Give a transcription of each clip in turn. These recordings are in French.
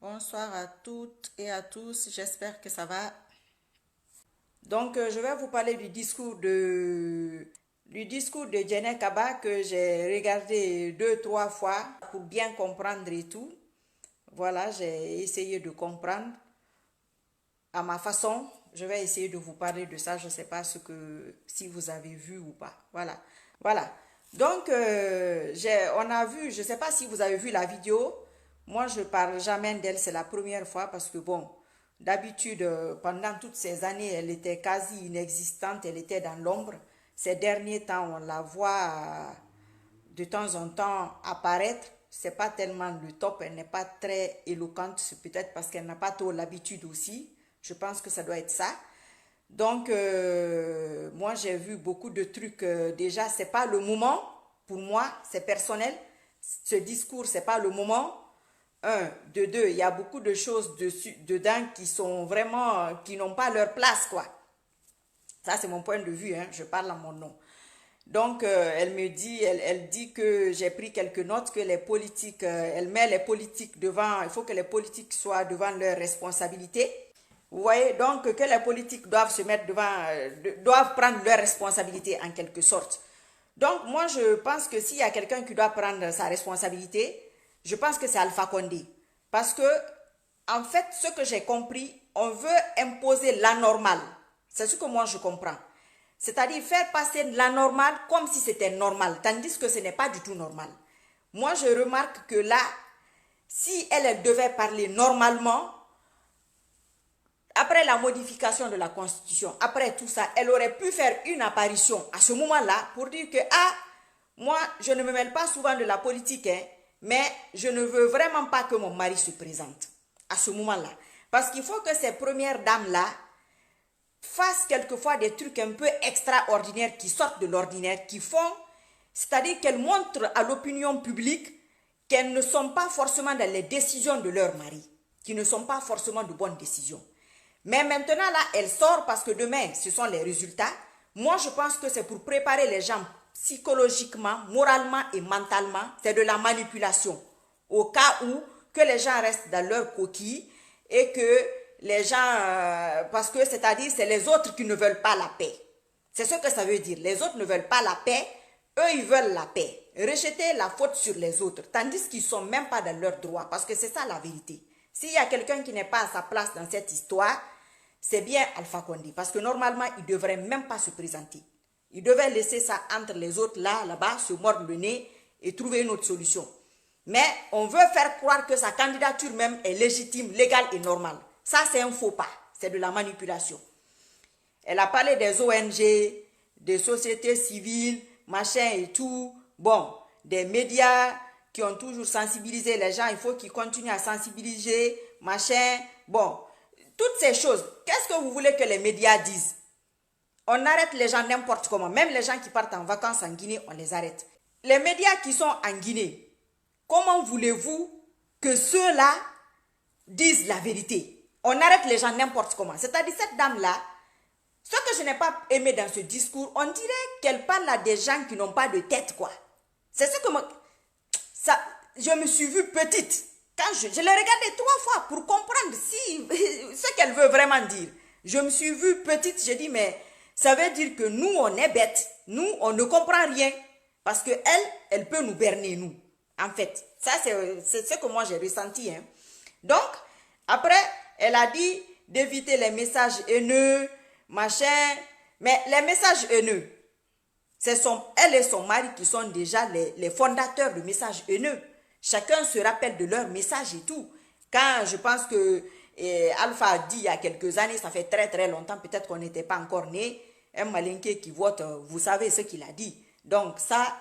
Bonsoir à toutes et à tous, j'espère que ça va. Donc, je vais vous parler du discours de Jenny Kaba que j'ai regardé deux, trois fois pour bien comprendre et tout. Voilà, j'ai essayé de comprendre à ma façon. Je vais essayer de vous parler de ça. Je ne sais pas si vous avez vu ou pas. Voilà. Voilà. Donc, on a vu, je ne sais pas si vous avez vu la vidéo. Moi, je ne parle jamais d'elle, c'est la première fois parce que, bon, d'habitude, pendant toutes ces années, elle était quasi inexistante, elle était dans l'ombre. Ces derniers temps, on la voit de temps en temps apparaître. C'est pas tellement le top, elle n'est pas très éloquente, c'est peut-être parce qu'elle n'a pas trop l'habitude aussi. Je pense que ça doit être ça. Donc, moi, j'ai vu beaucoup de trucs. Déjà, c'est pas le moment. Pour moi, c'est personnel. Ce discours, c'est pas le moment. Un, de deux, il y a beaucoup de choses dedans qui sont vraiment, qui n'ont pas leur place, quoi. Ça, c'est mon point de vue, hein. Je parle à mon nom. Donc, elle dit que j'ai pris quelques notes, que les politiques, elle met les politiques devant, il faut que les politiques soient devant leurs responsabilités. Vous voyez, donc que les politiques doivent se mettre devant, doivent prendre leurs responsabilités en quelque sorte. Donc, moi, je pense que s'il y a quelqu'un qui doit prendre sa responsabilité, je pense que c'est Alpha Condé. Parce que, en fait, ce que j'ai compris, on veut imposer l'anormal. C'est ce que moi je comprends. C'est-à-dire faire passer l'anormal comme si c'était normal, tandis que ce n'est pas du tout normal. Moi, je remarque que là, si elle devait parler normalement, après la modification de la Constitution, après tout ça, elle aurait pu faire une apparition à ce moment-là pour dire que, ah, moi, je ne me mêle pas souvent de la politique, hein, mais je ne veux vraiment pas que mon mari se présente à ce moment-là. Parce qu'il faut que ces premières dames-là fassent quelquefois des trucs un peu extraordinaires qui sortent de l'ordinaire, qui font, c'est-à-dire qu'elles montrent à l'opinion publique qu'elles ne sont pas forcément dans les décisions de leur mari, qui ne sont pas forcément de bonnes décisions. Mais maintenant, là, elle sort parce que demain, ce sont les résultats. Moi, je pense que c'est pour préparer les gens psychologiquement, moralement et mentalement. C'est de la manipulation. Au cas où que les gens restent dans leur coquille et que les gens... parce que, c'est-à-dire, c'est les autres qui ne veulent pas la paix. C'est ce que ça veut dire. Les autres ne veulent pas la paix. Eux, ils veulent la paix. Rejeter la faute sur les autres. Tandis qu'ils ne sont même pas dans leurs droits. Parce que c'est ça la vérité. S'il y a quelqu'un qui n'est pas à sa place dans cette histoire, c'est bien Alpha Condé. Parce que normalement, il ne devrait même pas se présenter. Il devait laisser ça entre les autres là-bas, se mordre le nez et trouver une autre solution. Mais on veut faire croire que sa candidature même est légitime, légale et normale. Ça, c'est un faux pas. C'est de la manipulation. Elle a parlé des ONG, des sociétés civiles, machin et tout. Bon, des médias qui ont toujours sensibilisé les gens. Il faut qu'ils continuent à sensibiliser, machin. Bon, toutes ces choses. Qu'est-ce que vous voulez que les médias disent? On arrête les gens n'importe comment. Même les gens qui partent en vacances en Guinée, on les arrête. Les médias qui sont en Guinée, comment voulez-vous que ceux-là disent la vérité? On arrête les gens n'importe comment. C'est-à-dire cette dame-là, ce que je n'ai pas aimé dans ce discours, on dirait qu'elle parle à des gens qui n'ont pas de tête, quoi. C'est ce que je me suis vue petite. Quand je l'ai regardée trois fois pour comprendre ce qu'elle veut vraiment dire. Je me suis vue petite, j'ai dit, mais ça veut dire que nous, on est bêtes. Nous, on ne comprend rien. Parce que elle peut nous berner, nous. En fait, ça, c'est ce que moi, j'ai ressenti. Hein. Donc, après, elle a dit d'éviter les messages haineux, machin. Mais les messages haineux, elle et son mari qui sont déjà les fondateurs de messages haineux. Chacun se rappelle de leurs messages et tout. Quand je pense que Alpha a dit il y a quelques années, ça fait très très longtemps, peut-être qu'on n'était pas encore né, un malinqué qui vote, vous savez ce qu'il a dit. Donc ça,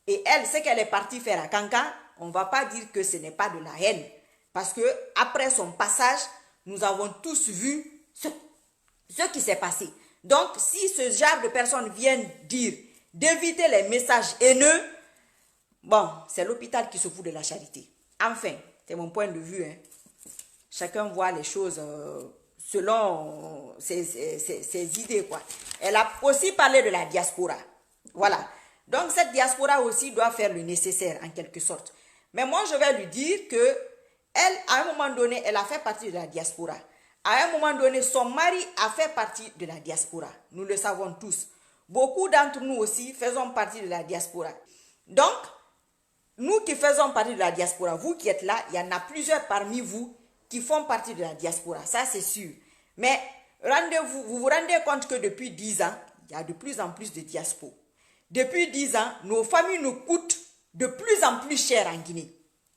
et elle, ce qu'elle est partie faire à Kankan, on ne va pas dire que ce n'est pas de la haine. Parce que après son passage, nous avons tous vu ce qui s'est passé. Donc, si ce genre de personnes viennent dire d'éviter les messages haineux, bon, c'est l'hôpital qui se fout de la charité. Enfin, c'est mon point de vue. Hein. Chacun voit les choses selon ses idées, quoi. Elle a aussi parlé de la diaspora. Voilà. Donc, cette diaspora aussi doit faire le nécessaire, en quelque sorte. Mais moi, je vais lui dire que elle, à un moment moment donné, elle a fait partie de la diaspora. À un moment donné, son mari a fait partie de la diaspora. Nous le savons tous. Beaucoup d'entre nous aussi faisons partie de la diaspora. Donc, nous qui faisons partie de la diaspora, vous qui êtes là, il y en a plusieurs parmi vous qui font partie de la diaspora. Ça, c'est sûr. Mais vous vous rendez compte que depuis 10 ans, il y a de plus en plus de diaspora. Depuis 10 ans, nos familles nous coûtent de plus en plus cher en Guinée.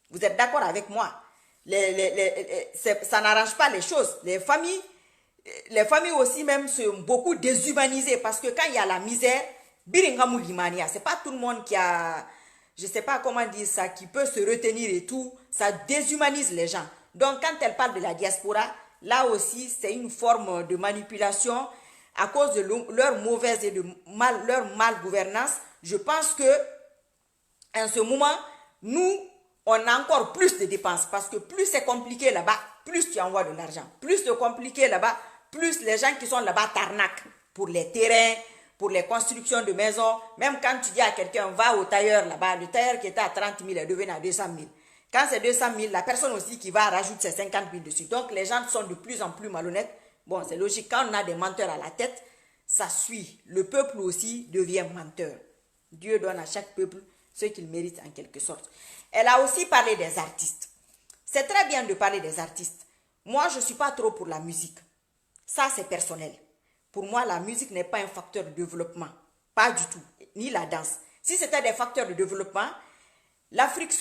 Vous êtes d'accord avec moi? Ça n'arrange pas les choses. Les familles aussi même sont beaucoup déshumanisées parce que quand il y a la misère, c'est pas tout le monde qui a, je sais pas comment dire ça, qui peut se retenir et tout. Ça déshumanise les gens. Donc quand elle parle de la diaspora, là aussi c'est une forme de manipulation à cause de leur mauvaise et leur malgouvernance. Je pense que en ce moment, nous, on a encore plus de dépenses parce que plus c'est compliqué là-bas, plus tu envoies de l'argent. Plus c'est compliqué là-bas, plus les gens qui sont là-bas t'arnaquent pour les terrains, pour les constructions de maisons. Même quand tu dis à quelqu'un, va au tailleur là-bas, le tailleur qui était à 30 000 est devenu à 200 000. Quand c'est 200 000, la personne aussi qui va rajouter ses 50 000 dessus. Donc les gens sont de plus en plus malhonnêtes. Bon, c'est logique, quand on a des menteurs à la tête, ça suit. Le peuple aussi devient menteur. Dieu donne à chaque peuple ce qu'il mérite en quelque sorte. Elle a aussi parlé des artistes. C'est très bien de parler des artistes. Moi, je ne suis pas trop pour la musique. Ça, c'est personnel. Pour moi, la musique n'est pas un facteur de développement. Pas du tout. Ni la danse. Si c'était des facteurs de développement, l'Afrique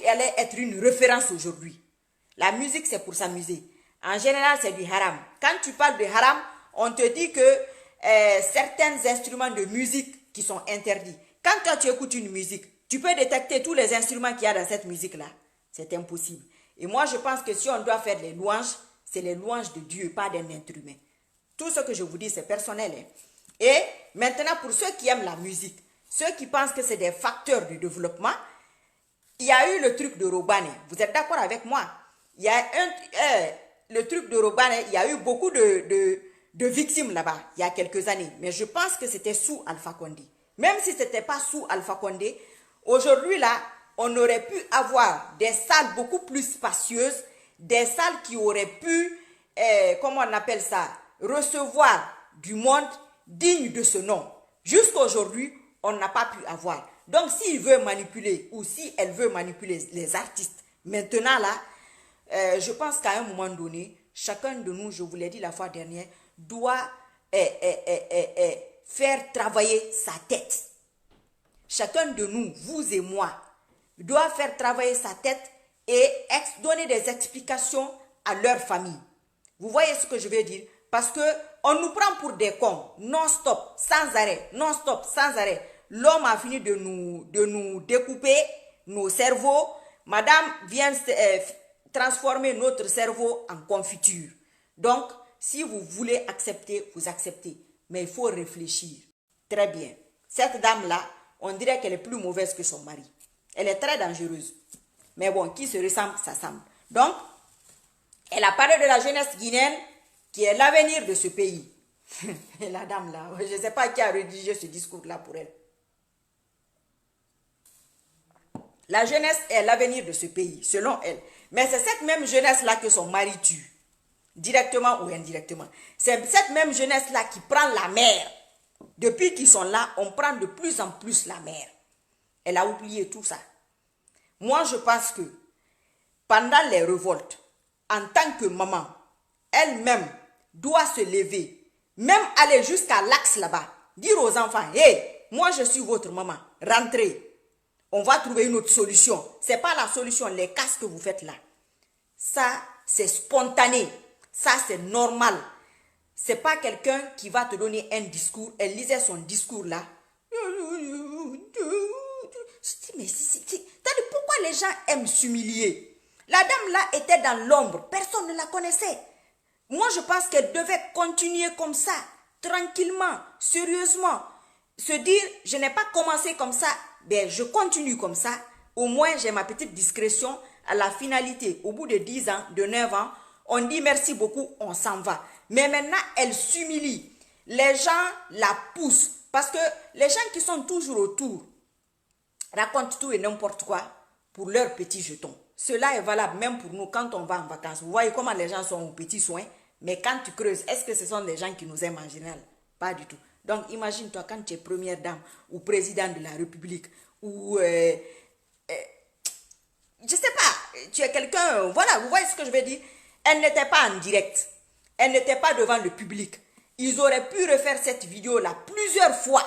allait être une référence aujourd'hui. La musique, c'est pour s'amuser. En général, c'est du haram. Quand tu parles de haram, on te dit que certains instruments de musique qui sont interdits. Quand toi, tu écoutes une musique, tu peux détecter tous les instruments qu'il y a dans cette musique-là. C'est impossible. Et moi, je pense que si on doit faire les louanges, c'est les louanges de Dieu, pas d'un être humain. Tout ce que je vous dis, c'est personnel. Hein. Et maintenant, pour ceux qui aiment la musique, ceux qui pensent que c'est des facteurs de développement, il y a eu le truc de Robane. Vous êtes d'accord avec moi? Il y a le truc de Robane, il y a eu beaucoup de victimes là-bas, il y a quelques années. Mais je pense que c'était sous Alpha Condé. Même si ce n'était pas sous Alpha Condé, aujourd'hui là, on aurait pu avoir des salles beaucoup plus spacieuses, des salles qui auraient pu, comment on appelle ça, recevoir du monde digne de ce nom. Jusqu'à aujourd'hui, on n'a pas pu avoir. Donc, s'il veut manipuler ou si elle veut manipuler les artistes, maintenant là, je pense qu'à un moment donné, chacun de nous, je vous l'ai dit la fois dernière, doit faire travailler sa tête. Chacun de nous, vous et moi, doit faire travailler sa tête et donner des explications à leur famille. Vous voyez ce que je veux dire? Parce que on nous prend pour des cons, non-stop, sans arrêt, non-stop, sans arrêt. L'homme a fini de nous découper nos cerveaux. Madame vient transformer notre cerveau en confiture. Donc, si vous voulez accepter, vous acceptez. Mais il faut réfléchir. Très bien. Cette dame-là, on dirait qu'elle est plus mauvaise que son mari. Elle est très dangereuse. Mais bon, qui se ressemble, ça semble. Donc, elle a parlé de la jeunesse guinéenne qui est l'avenir de ce pays. Et la dame là, je ne sais pas qui a rédigé ce discours-là pour elle. La jeunesse est l'avenir de ce pays, selon elle. Mais c'est cette même jeunesse-là que son mari tue. Directement ou indirectement. C'est cette même jeunesse-là qui prend la mer. Depuis qu'ils sont là, on prend de plus en plus la mer. Elle a oublié tout ça. Moi, je pense que pendant les révoltes, en tant que maman, elle-même doit se lever, même aller jusqu'à l'axe là-bas, dire aux enfants, hey, moi je suis votre maman, rentrez. On va trouver une autre solution. Ce n'est pas la solution, les casses que vous faites là. Ça, c'est spontané. Ça, c'est normal. Ce n'est pas quelqu'un qui va te donner un discours. Elle lisait son discours là. Je dis, mais pourquoi les gens aiment s'humilier? La dame là était dans l'ombre. Personne ne la connaissait. Moi, je pense qu'elle devait continuer comme ça, tranquillement, sérieusement. Se dire, je n'ai pas commencé comme ça, ben je continue comme ça. Au moins, j'ai ma petite discrétion. À la finalité, au bout de 10 ans, de 9 ans, on dit merci beaucoup, on s'en va. Mais maintenant, elle s'humilie. Les gens la poussent. Parce que les gens qui sont toujours autour racontent tout et n'importe quoi pour leurs petits jetons. Cela est valable même pour nous quand on va en vacances. Vous voyez comment les gens sont aux petits soins. Mais quand tu creuses, est-ce que ce sont des gens qui nous aiment en général? Pas du tout. Donc imagine-toi quand tu es première dame ou président de la République ou... je sais pas, tu es quelqu'un... Voilà, vous voyez ce que je veux dire? Elle n'était pas en direct. Elle n'était pas devant le public. Ils auraient pu refaire cette vidéo-là plusieurs fois.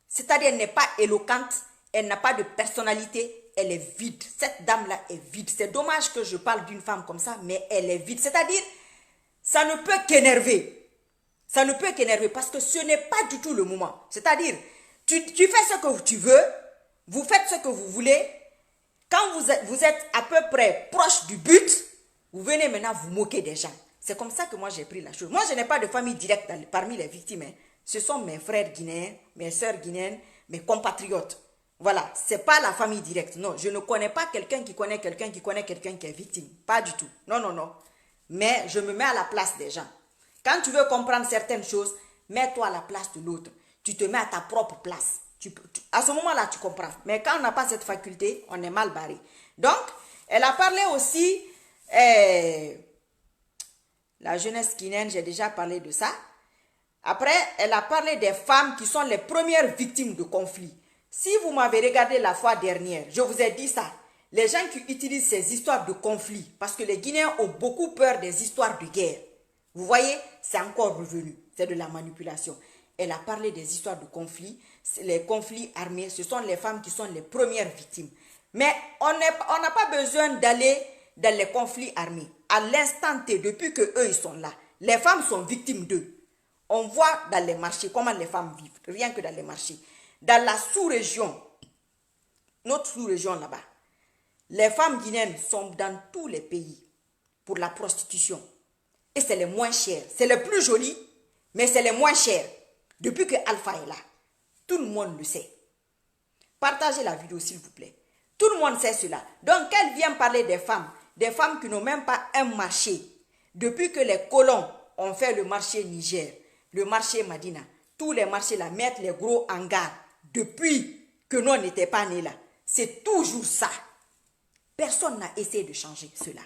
C'est-à-dire, elle n'est pas éloquente, elle n'a pas de personnalité, elle est vide. Cette dame-là est vide. C'est dommage que je parle d'une femme comme ça, mais elle est vide. C'est-à-dire, ça ne peut qu'énerver. Ça ne peut qu'énerver parce que ce n'est pas du tout le moment. C'est-à-dire, tu fais ce que tu veux, vous faites ce que vous voulez. Quand vous êtes à peu près proche du but, vous venez maintenant vous moquer des gens. C'est comme ça que moi j'ai pris la chose. Moi je n'ai pas de famille directe parmi les victimes. Hein. Ce sont mes frères guinéens, mes soeurs guinéennes, mes compatriotes. Voilà, ce n'est pas la famille directe. Non, je ne connais pas quelqu'un qui connaît quelqu'un qui connaît quelqu'un qui est victime. Pas du tout. Non, non, non. Mais je me mets à la place des gens. Quand tu veux comprendre certaines choses, mets-toi à la place de l'autre. Tu te mets à ta propre place. À ce moment-là, tu comprends. Mais quand on n'a pas cette faculté, on est mal barré. Donc, elle a parlé aussi... la jeunesse guinéenne, j'ai déjà parlé de ça. Après, elle a parlé des femmes qui sont les premières victimes de conflits. Si vous m'avez regardé la fois dernière, je vous ai dit ça. Les gens qui utilisent ces histoires de conflits, parce que les Guinéens ont beaucoup peur des histoires de guerre. Vous voyez, c'est encore revenu. C'est de la manipulation. Elle a parlé des histoires de conflits. Les conflits armés, ce sont les femmes qui sont les premières victimes. Mais on n'a pas besoin d'aller dans les conflits armés. À l'instant T, depuis qu'eux, ils sont là, les femmes sont victimes d'eux. On voit dans les marchés comment les femmes vivent, rien que dans les marchés. Dans la sous-région, notre sous-région là-bas, les femmes guinéennes sont dans tous les pays pour la prostitution. Et c'est les moins chers. C'est les plus jolis, mais c'est les moins chers. Depuis que Alpha est là, tout le monde le sait. Partagez la vidéo s'il vous plaît. Tout le monde sait cela. Donc, elle vient parler des femmes qui n'ont même pas un marché. Depuis que les colons ont fait le marché Niger, le marché Madina, tous les marchés là mettent les gros hangars. Depuis que nous n'étions pas nés là, c'est toujours ça. Personne n'a essayé de changer cela.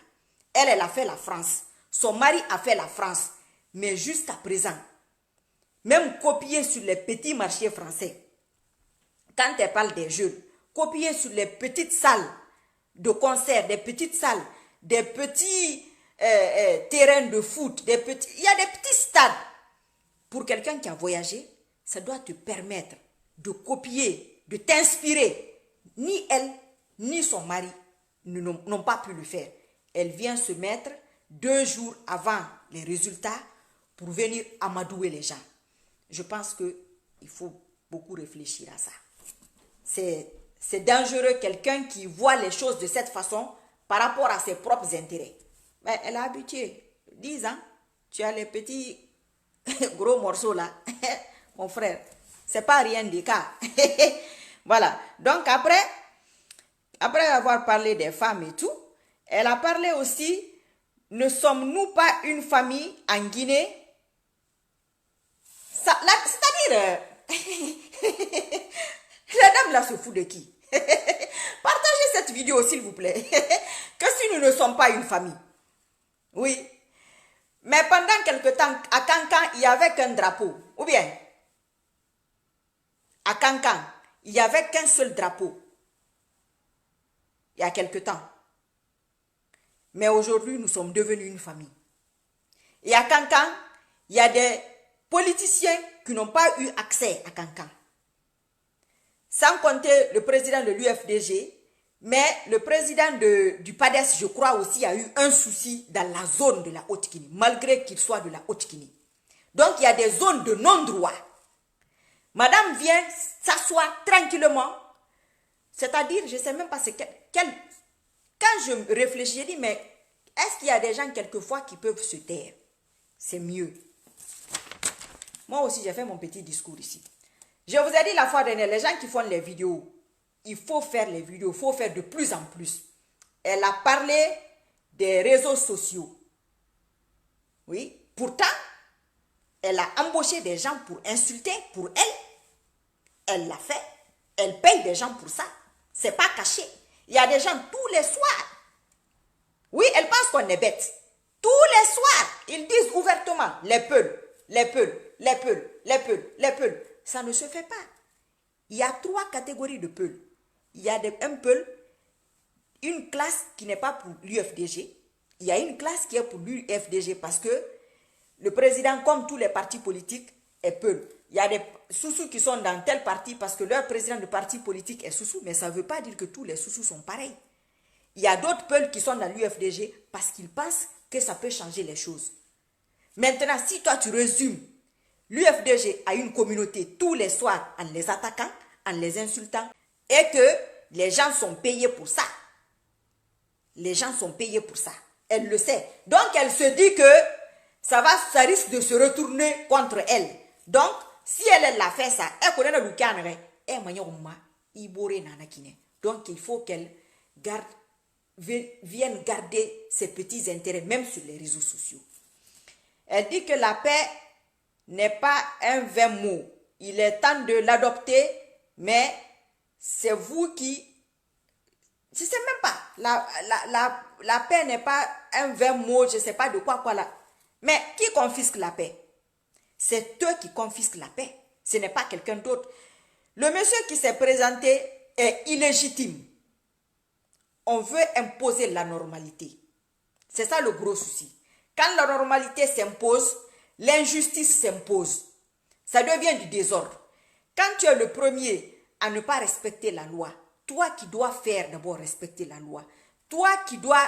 Elle a fait la France. Son mari a fait la France. Mais jusqu'à présent, même copier sur les petits marchés français, quand elle parle des jeunes, copier sur les petites salles de concert, des petites salles, des petits terrains de foot, il y a des petits stades. Pour quelqu'un qui a voyagé, ça doit te permettre de copier, de t'inspirer. Ni elle, ni son mari n'ont pas pu le faire. Elle vient se mettre 2 jours avant les résultats pour venir amadouer les gens. Je pense qu'il faut beaucoup réfléchir à ça. C'est dangereux quelqu'un qui voit les choses de cette façon par rapport à ses propres intérêts. Mais elle a habitué. 10 ans, tu as les petits gros morceaux là. Mon frère, c'est pas rien de cas. Voilà. Donc après avoir parlé des femmes et tout, elle a parlé aussi, ne sommes-nous pas une famille en Guinée? C'est-à-dire, la dame là se fout de qui? Partagez cette vidéo s'il vous plaît. Que si nous ne sommes pas une famille. Oui. Mais pendant quelque temps, à Cancan, il n'y avait qu'un drapeau. Ou bien, à Cancan, il n'y avait qu'un seul drapeau. Il y a quelque temps. Mais aujourd'hui, nous sommes devenus une famille. Et à Cancan, il y a des politiciens qui n'ont pas eu accès à Cancan. Sans compter le président de l'UFDG, mais le président du PADES, je crois aussi, a eu un souci dans la zone de la Haute-Guinée, malgré qu'il soit de la Haute-Guinée. Donc, il y a des zones de non-droit. Madame vient s'asseoir tranquillement. C'est-à-dire, je ne sais même pas c'est quel... Quand je réfléchis, je dis, mais est-ce qu'il y a des gens quelquefois qui peuvent se taire? C'est mieux. Moi aussi, j'ai fait mon petit discours ici. Je vous ai dit la fois dernière, les gens qui font les vidéos, il faut faire les vidéos, il faut faire de plus en plus. Elle a parlé des réseaux sociaux. Oui, pourtant, elle a embauché des gens pour insulter, pour elle. Elle l'a fait. Elle paye des gens pour ça. C'est pas caché. Il y a des gens tous les soirs. Oui, elles pensent qu'on est bête. Tous les soirs, ils disent ouvertement, les peuls, les peuls, les peuls, les peuls, les peuls. Ça ne se fait pas. Il y a 3 catégories de peuls. Il y a un peul, une classe qui n'est pas pour l'UFDG. Il y a une classe qui est pour l'UFDG parce que le président, comme tous les partis politiques, est peul. Il y a des sous-sous qui sont dans tel parti parce que leur président de parti politique est sous-sous, mais ça ne veut pas dire que tous les sous-sous sont pareils. Il y a d'autres peuls qui sont dans l'UFDG parce qu'ils pensent que ça peut changer les choses. Maintenant, si toi tu résumes l'UFDG à une communauté tous les soirs en les attaquant, en les insultant, et que les gens sont payés pour ça. Les gens sont payés pour ça. Elle le sait. Donc, elle se dit que ça risque de se retourner contre elle. Donc, si elle l'a fait ça, elle connaît le canard, donc, il faut qu'elle vienne garder ses petits intérêts, même sur les réseaux sociaux. Elle dit que la paix n'est pas un vain mot. Il est temps de l'adopter, mais c'est vous qui... Je ne sais même pas. La paix n'est pas un vain mot, je ne sais pas de quoi là. Mais qui confisque la paix? C'est eux qui confisquent la paix. Ce n'est pas quelqu'un d'autre. Le monsieur qui s'est présenté est illégitime. On veut imposer la normalité. C'est ça le gros souci. Quand la normalité s'impose, l'injustice s'impose. Ça devient du désordre. Quand tu es le premier à ne pas respecter la loi, toi qui dois faire d'abord respecter la loi, toi qui dois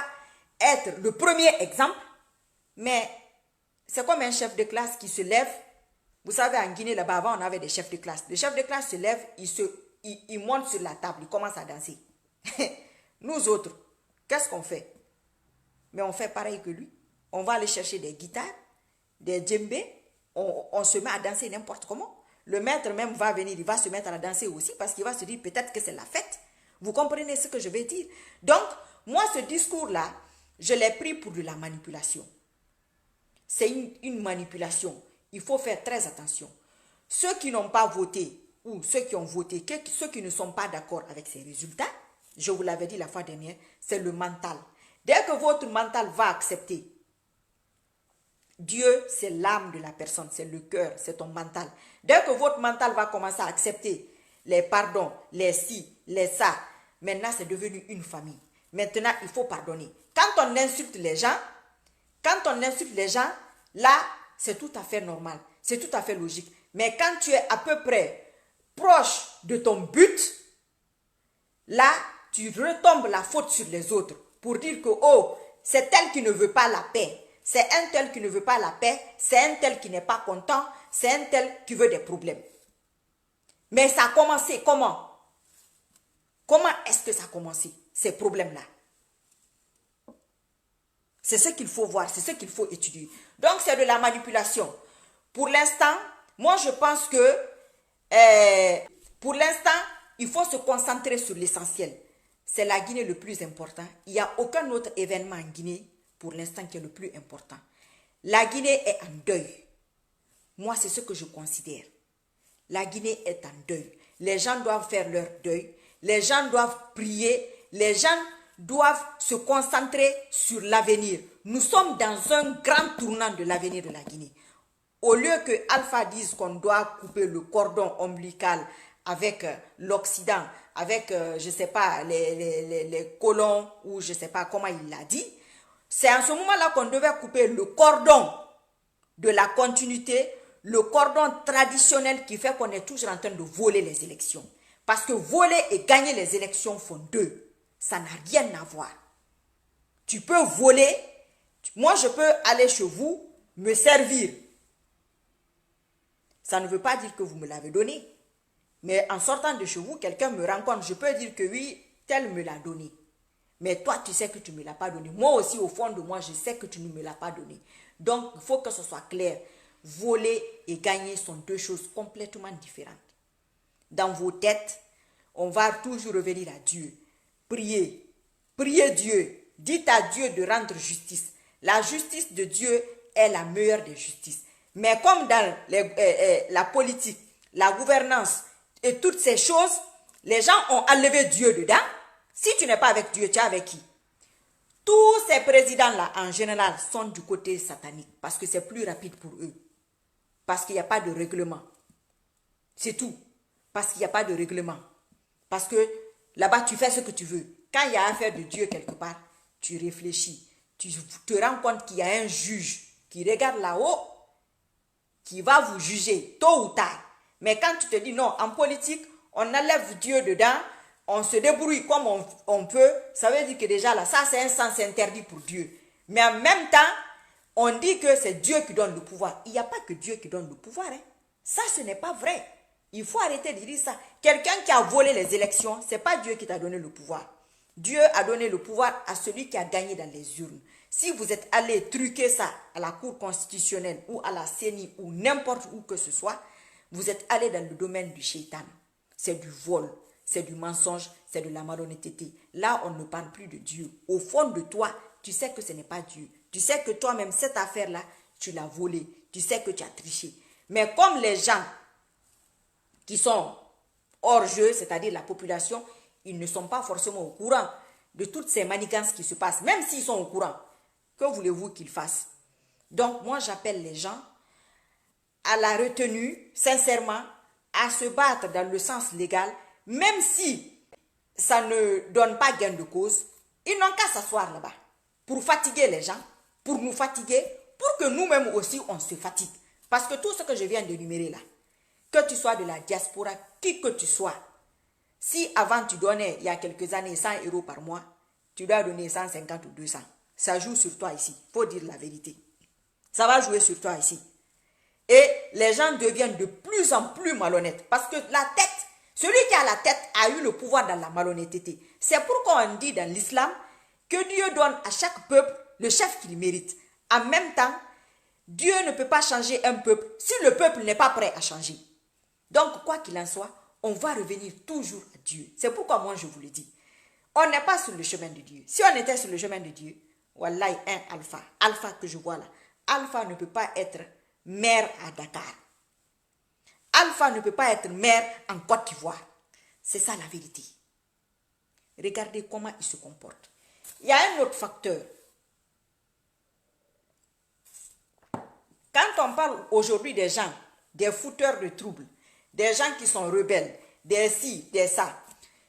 être le premier exemple, mais c'est comme un chef de classe qui se lève. Vous savez, en Guinée, là-bas, avant, on avait des chefs de classe. Le chef de classe se lève, il monte sur la table, il commence à danser. Nous autres, qu'est-ce qu'on fait? Mais on fait pareil que lui. On va aller chercher des guitares, des djembés, on se met à danser n'importe comment. Le maître même va venir, il va se mettre à danser aussi parce qu'il va se dire peut-être que c'est la fête. Vous comprenez ce que je veux dire? Donc, moi, ce discours-là, je l'ai pris pour de la manipulation. C'est une manipulation. Il faut faire très attention. Ceux qui n'ont pas voté ou ceux qui ont voté, ceux qui ne sont pas d'accord avec ces résultats, je vous l'avais dit la fois dernière, c'est le mental. Dès que votre mental va accepter, Dieu, c'est l'âme de la personne, c'est le cœur, c'est ton mental. Dès que votre mental va commencer à accepter les pardons, les si, les ça, maintenant c'est devenu une famille. Maintenant, il faut pardonner. Quand on insulte les gens, là, c'est tout à fait normal, c'est tout à fait logique. Mais quand tu es à peu près proche de ton but, là, tu retombes la faute sur les autres pour dire que, oh, c'est elle qui ne veut pas la paix. C'est un tel qui ne veut pas la paix, c'est un tel qui n'est pas content, c'est un tel qui veut des problèmes. Mais ça a commencé comment? Comment est-ce que ça a commencé, ces problèmes-là? C'est ce qu'il faut voir, c'est ce qu'il faut étudier. Donc, c'est de la manipulation. Pour l'instant, moi, je pense que, pour l'instant, il faut se concentrer sur l'essentiel. C'est la Guinée le plus important. Il n'y a aucun autre événement en Guinée pour l'instant qui est le plus important. La Guinée est en deuil. Moi, c'est ce que je considère. La Guinée est en deuil. Les gens doivent faire leur deuil. Les gens doivent prier. Les gens doivent se concentrer sur l'avenir. Nous sommes dans un grand tournant de l'avenir de la Guinée. Au lieu que Alpha dise qu'on doit couper le cordon ombilical avec l'Occident, avec, je ne sais pas, les colons, ou je ne sais pas comment il l'a dit, c'est en ce moment-là qu'on devait couper le cordon de la continuité, le cordon traditionnel qui fait qu'on est toujours en train de voler les élections. Parce que voler et gagner les élections font deux. Ça n'a rien à voir. Tu peux voler, moi je peux aller chez vous, me servir. Ça ne veut pas dire que vous me l'avez donné. Mais en sortant de chez vous, quelqu'un me rencontre, je peux dire que oui, tel me l'a donné. Mais toi, tu sais que tu ne me l'as pas donné. Moi aussi, au fond de moi, je sais que tu ne me l'as pas donné. Donc, il faut que ce soit clair. Voler et gagner sont deux choses complètement différentes. Dans vos têtes, on va toujours revenir à Dieu. Priez. Priez Dieu. Dites à Dieu de rendre justice. La justice de Dieu est la meilleure des justices. Mais comme dans la politique, la gouvernance et toutes ces choses, les gens ont enlevé Dieu dedans. Si tu n'es pas avec Dieu, tu es avec qui? Tous ces présidents-là, en général, sont du côté satanique parce que c'est plus rapide pour eux. Parce qu'il n'y a pas de règlement. C'est tout. Parce qu'il n'y a pas de règlement. Parce que là-bas, tu fais ce que tu veux. Quand il y a affaire de Dieu quelque part, tu réfléchis. Tu te rends compte qu'il y a un juge qui regarde là-haut, qui va vous juger tôt ou tard. Mais quand tu te dis non, en politique, on enlève Dieu dedans, on se débrouille comme on peut, ça veut dire que déjà là, ça c'est un sens interdit pour Dieu. Mais en même temps, on dit que c'est Dieu qui donne le pouvoir. Il n'y a pas que Dieu qui donne le pouvoir. Hein. Ça, ce n'est pas vrai. Il faut arrêter de dire ça. Quelqu'un qui a volé les élections, ce n'est pas Dieu qui t'a donné le pouvoir. Dieu a donné le pouvoir à celui qui a gagné dans les urnes. Si vous êtes allé truquer ça à la Cour constitutionnelle ou à la CENI ou n'importe où que ce soit, vous êtes allé dans le domaine du shaitan. C'est du vol, c'est du mensonge, c'est de la malhonnêteté. Là, on ne parle plus de Dieu. Au fond de toi, tu sais que ce n'est pas Dieu. Tu sais que toi-même, cette affaire-là, tu l'as volée. Tu sais que tu as triché. Mais comme les gens qui sont hors jeu, c'est-à-dire la population, ils ne sont pas forcément au courant de toutes ces manigances qui se passent. Même s'ils sont au courant, que voulez-vous qu'ils fassent? Donc, moi, j'appelle les gens à la retenue, sincèrement, à se battre dans le sens légal, même si ça ne donne pas gain de cause. Ils n'ont qu'à s'asseoir là-bas pour fatiguer les gens, pour nous fatiguer, pour que nous-mêmes aussi, on se fatigue. Parce que tout ce que je viens d'énumérer là, que tu sois de la diaspora, qui que tu sois, si avant tu donnais, il y a quelques années, 100 € par mois, tu dois donner 150 ou 200. Ça joue sur toi ici. Il faut dire la vérité. Ça va jouer sur toi ici. Et les gens deviennent de plus en plus malhonnêtes. Parce que la tête, celui qui a la tête a eu le pouvoir dans la malhonnêteté. C'est pourquoi on dit dans l'islam que Dieu donne à chaque peuple le chef qu'il mérite. En même temps, Dieu ne peut pas changer un peuple si le peuple n'est pas prêt à changer. Donc, quoi qu'il en soit, on va revenir toujours à Dieu. C'est pourquoi moi je vous le dis. On n'est pas sur le chemin de Dieu. Si on était sur le chemin de Dieu, wallahi, un alpha. Alpha que je vois là. Alpha ne peut pas être maire à Dakar. Alpha ne peut pas être maire en Côte d'Ivoire. C'est ça la vérité. Regardez comment il se comporte. Il y a un autre facteur. Quand on parle aujourd'hui des gens, des fouteurs de troubles, des gens qui sont rebelles, des ci, des ça,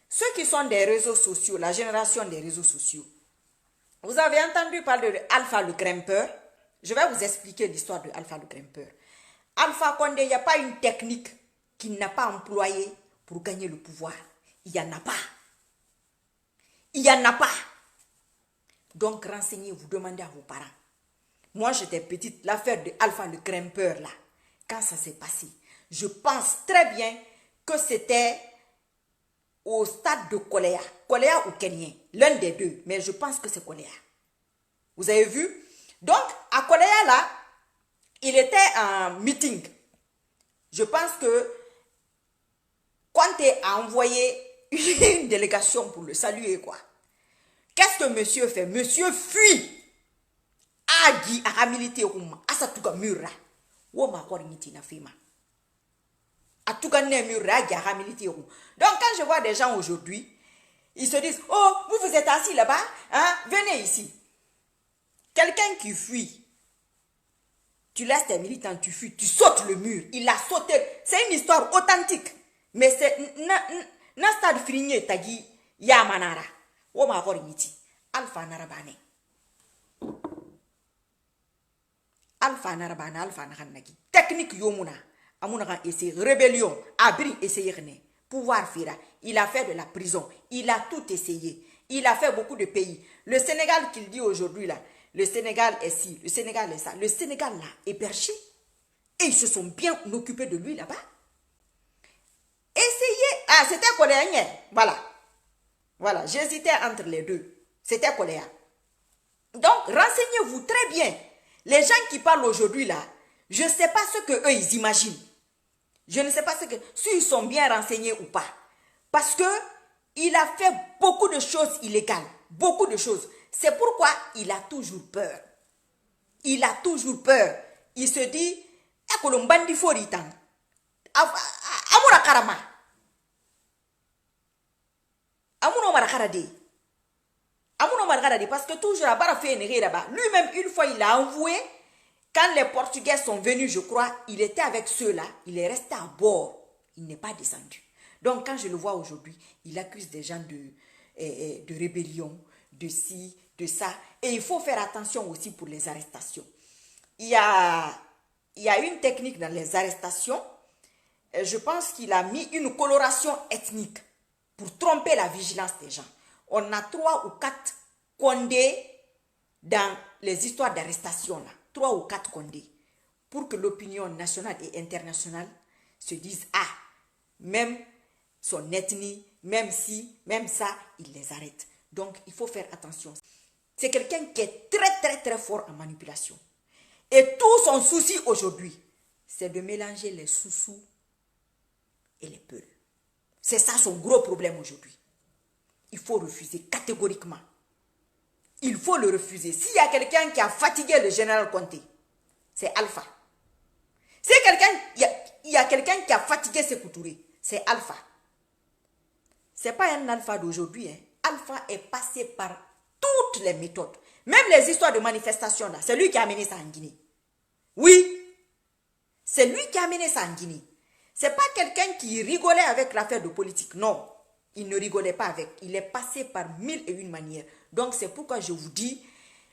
ceux qui sont des réseaux sociaux, la génération des réseaux sociaux, vous avez entendu parler de Alpha le grimpeur? Je vais vous expliquer l'histoire de Alpha le grimpeur. Alpha Condé, il n'y a pas une technique qu'il n'a pas employée pour gagner le pouvoir. Il n'y en a pas. Il n'y en a pas. Donc, renseignez-vous, demandez à vos parents. Moi, j'étais petite, l'affaire de Alpha le grimpeur, là, quand ça s'est passé, je pense très bien que c'était au stade de Koléa. Koléa ou Kenyan, l'un des deux, mais je pense que c'est Koléa. Vous avez vu? Donc, à Koléa, là, il était en meeting. Je pense que Conté a envoyé une délégation pour le saluer, quoi. Qu'est-ce que monsieur fait? Monsieur fuit. Agi a milité rouma. Asa tuka mura. Woma kori niti na fima. A tuka ne mura agi a milité rouma. Donc, quand je vois des gens aujourd'hui, ils se disent, oh, vous êtes assis là-bas, hein? Venez ici. Quelqu'un qui fuit, tu laisses tes militants, tu fuis, tu sautes le mur. Il a sauté. C'est une histoire authentique. Mais c'est na stade frigné tagi ya manara. Woma kori niti. Alpha narabane. Alpha narabane, alpha naranagi. Technique yomuna. Amuna essayé rébellion. Abri essayé rené. Pouvoir faire. Il a fait de la prison. Il a tout essayé. Il a fait beaucoup de pays. Le Sénégal qu'il dit aujourd'hui là. Le Sénégal est ci, le Sénégal est ça. Le Sénégal là est perché. Et ils se sont bien occupés de lui là-bas. Essayez. Ah, c'était coléen. Voilà. Voilà, j'hésitais entre les deux. C'était coléen. Donc, renseignez-vous très bien. Les gens qui parlent aujourd'hui là, je ne sais pas ce qu'eux ils imaginent. Je ne sais pas ce que, s'ils sont bien renseignés ou pas. Parce que il a fait beaucoup de choses illégales. Beaucoup de choses. C'est pourquoi il a toujours peur. Il a toujours peur. Il se dit, Ekolombandi foritan. Amura karama. Amuno Marakarade. Amuno Marakarade, parce que toujours à Barafé là-bas. Lui-même, une fois, il a envoyé. Quand les Portugais sont venus, je crois, il était avec ceux-là. Il est resté à bord. Il n'est pas descendu. Donc, quand je le vois aujourd'hui, il accuse des gens de rébellion, de ci, de ça. Et il faut faire attention aussi pour les arrestations. Il y a une technique dans les arrestations. Je pense qu'il a mis une coloration ethnique pour tromper la vigilance des gens. On a 3 ou 4 Condés dans les histoires d'arrestation là. 3 ou 4 Condés. Pour que l'opinion nationale et internationale se dise, ah, même son ethnie, même si, même ça, il les arrête. Donc, il faut faire attention. C'est quelqu'un qui est très, très, très fort en manipulation. Et tout son souci aujourd'hui, c'est de mélanger les sous-sous et les peuls. C'est ça son gros problème aujourd'hui. Il faut refuser catégoriquement. Il faut le refuser. S'il y a quelqu'un qui a fatigué le général Conté, c'est Alpha. Il y a quelqu'un qui a fatigué Sékou Touré, c'est Alpha. Ce n'est pas un Alpha d'aujourd'hui. Hein. Alpha est passé par toutes les méthodes. Même les histoires de manifestation, là, c'est lui qui a amené ça en Guinée. Oui, c'est lui qui a amené ça en Guinée. Ce n'est pas quelqu'un qui rigolait avec l'affaire de politique. Non, il ne rigolait pas avec. Il est passé par 1001 manières. Donc, c'est pourquoi je vous dis,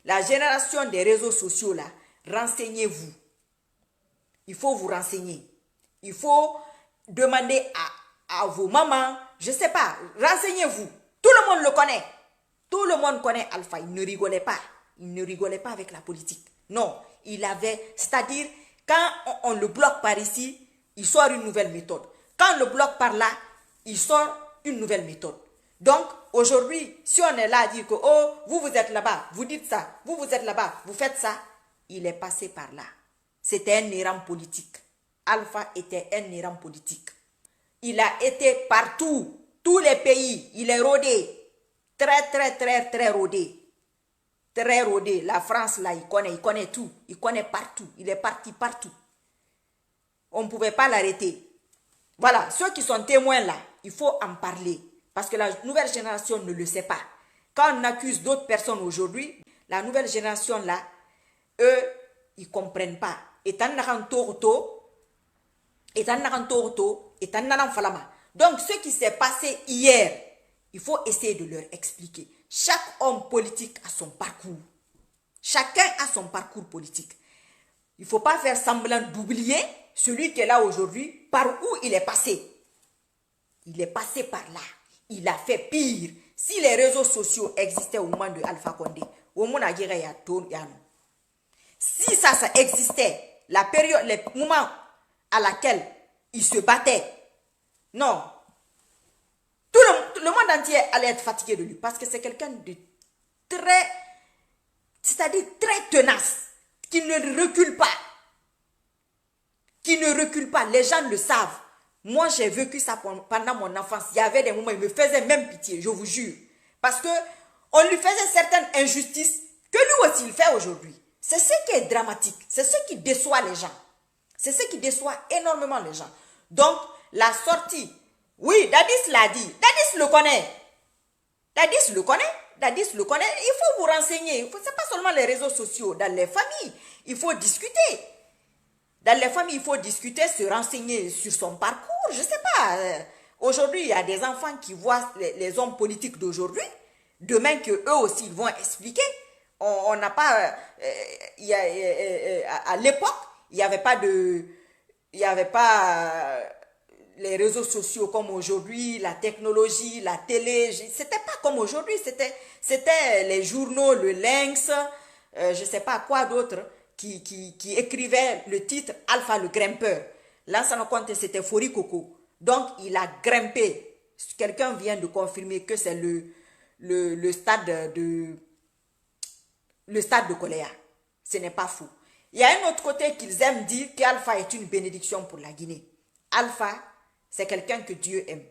la génération des réseaux sociaux, là, renseignez-vous. Il faut vous renseigner. Il faut demander à vos mamans, je ne sais pas, renseignez-vous. Tout le monde le connaît. Tout le monde connaît Alpha. Il ne rigolait pas. Il ne rigolait pas avec la politique. Non, il avait, c'est-à-dire, quand on le bloque par ici, il sort une nouvelle méthode. Quand on le bloque par là, il sort une nouvelle méthode. Donc, aujourd'hui, si on est là à dire que, oh, vous êtes là-bas, vous dites ça, vous êtes là-bas, vous faites ça, il est passé par là. C'était un errant politique. Alpha était un errant politique. Il a été partout, tous les pays, il est rodé. Très, très, très, très rodé. Très rodé. La France, là, il connaît tout. Il connaît partout. Il est parti partout. On ne pouvait pas l'arrêter. Voilà, ceux qui sont témoins là, il faut en parler. Parce que la nouvelle génération ne le sait pas. Quand on accuse d'autres personnes aujourd'hui, la nouvelle génération là, eux, ils ne comprennent pas. Donc, ce qui s'est passé hier, il faut essayer de leur expliquer. Chaque homme politique a son parcours. Chacun a son parcours politique. Il ne faut pas faire semblant d'oublier celui qui est là aujourd'hui, par où il est passé. Il est passé par là. Il a fait pire. Si les réseaux sociaux existaient au moment de Alpha Condé, au moment de si ça existait, la période, les moments à laquelle il se battait, non, tout le monde entier allait être fatigué de lui parce que c'est quelqu'un de très, c'est-à-dire très tenace, qui ne recule pas. Qui ne recule pas. Les gens le savent. Moi, j'ai vécu ça pendant mon enfance. Il y avait des moments, il me faisait même pitié, je vous jure. Parce que on lui faisait certaines injustices que lui aussi il fait aujourd'hui. C'est ce qui est dramatique. C'est ce qui déçoit les gens. C'est ce qui déçoit énormément les gens. Donc, la sortie, oui, Dadis l'a dit. Dadis le connaît. Dadis le connaît. Dadis le connaît. Il faut vous renseigner. Ce n'est pas seulement les réseaux sociaux. Dans les familles, il faut discuter. Dans les familles, il faut discuter, se renseigner sur son parcours. Je ne sais pas. Aujourd'hui, il y a des enfants qui voient les hommes politiques d'aujourd'hui. Demain, qu'eux aussi, ils vont expliquer. On n'a pas... à l'époque, il n'y avait pas de... Il n'y avait pas les réseaux sociaux comme aujourd'hui, la technologie, la télé. C'était pas comme aujourd'hui. C'était les journaux, le Lynx, je ne sais pas quoi d'autre, qui écrivait le titre Alpha le grimpeur. Lansana Conté, c'était Fori Coco. Donc, il a grimpé. Quelqu'un vient de confirmer que c'est le stade de Coléa. Ce n'est pas fou. Il y a un autre côté qu'ils aiment dire qu'Alpha est une bénédiction pour la Guinée. Alpha, c'est quelqu'un que Dieu aime.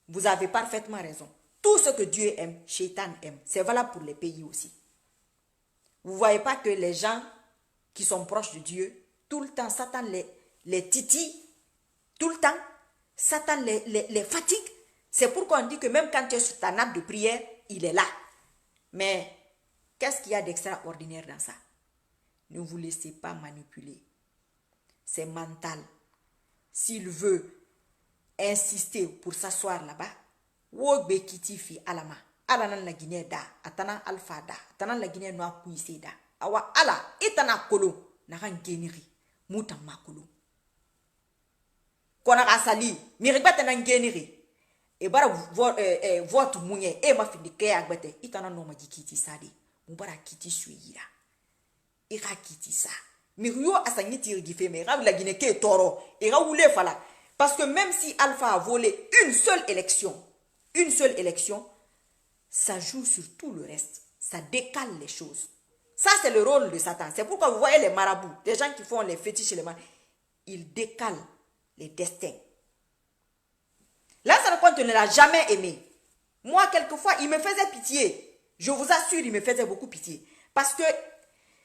Vous avez parfaitement raison. Tout ce que Dieu aime, Shaitan aime. C'est valable pour les pays aussi. Vous ne voyez pas que les gens qui sont proches de Dieu, tout le temps, Satan les titille. Tout le temps, Satan les fatigue. C'est pourquoi on dit que même quand tu es sur ta nappe de prière, il est là. Mais qu'est-ce qu'il y a d'extraordinaire dans ça? Ne vous laissez pas manipuler. C'est mental. S'il veut insister pour s'asseoir là-bas, wogbe kiti fi alama. Alanan la Guinée da, atana alpha da, atana la Guinée noa kuise da. Awa ala, itana kolo, naran geniri, moutan makolo. Kona asali, miribata nan geniri. E bara vote mounye, e ma findi ke agbete, itana no ma kiti sadi. Mubara kiti suira. Ira kiti sa. Mirio asangiti rigife, mais la Guinée ke toro, ira oule fala. Parce que même si Alpha a volé une seule élection, ça joue sur tout le reste. Ça décale les choses. Ça, c'est le rôle de Satan. C'est pourquoi vous voyez les marabouts, des gens qui font les fétiches et les marabouts, ils décalent les destins. Là, ça ne ne l'a jamais aimé. Moi, quelquefois, il me faisait pitié. Je vous assure, il me faisait beaucoup pitié. Parce que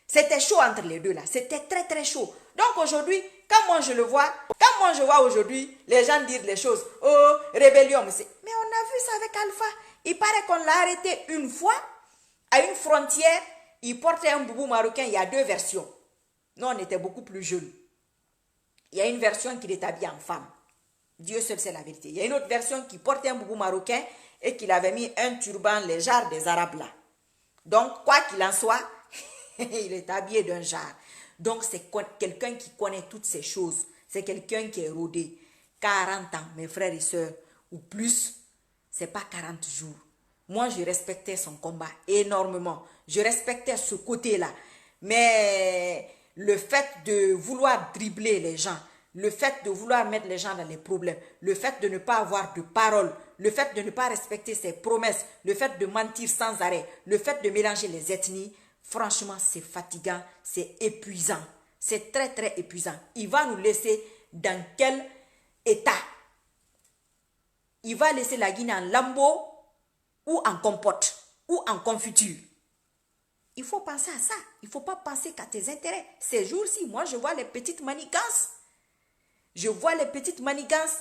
c'était chaud entre les deux là. C'était très très chaud. Donc aujourd'hui, quand moi je vois aujourd'hui les gens dire les choses, oh, rébellion, mais on a vu ça avec Alpha. Il paraît qu'on l'a arrêté une fois à une frontière. Il portait un boubou marocain. Il y a deux versions. Nous, on était beaucoup plus jeunes. Il y a une version qui est habillé en femme. Dieu seul sait la vérité. Il y a une autre version qui portait un boubou marocain et qu'il avait mis un turban, les jarres des Arabes là. Donc, quoi qu'il en soit, il est habillé d'un jarre. Donc, c'est quelqu'un qui connaît toutes ces choses. C'est quelqu'un qui est rodé. 40 ans, mes frères et sœurs, ou plus, c'est pas 40 jours. Moi, je respectais son combat énormément. Je respectais ce côté-là. Mais le fait de vouloir dribbler les gens, le fait de vouloir mettre les gens dans les problèmes, le fait de ne pas avoir de parole, le fait de ne pas respecter ses promesses, le fait de mentir sans arrêt, le fait de mélanger les ethnies, franchement, c'est fatigant, c'est épuisant. C'est très, très épuisant. Il va nous laisser dans quel état? Il va laisser la Guinée en lambeau ou en compote ou en confiture. Il faut penser à ça. Il ne faut pas penser qu'à tes intérêts. Ces jours-ci, moi, je vois les petites manigances. Je vois les petites manigances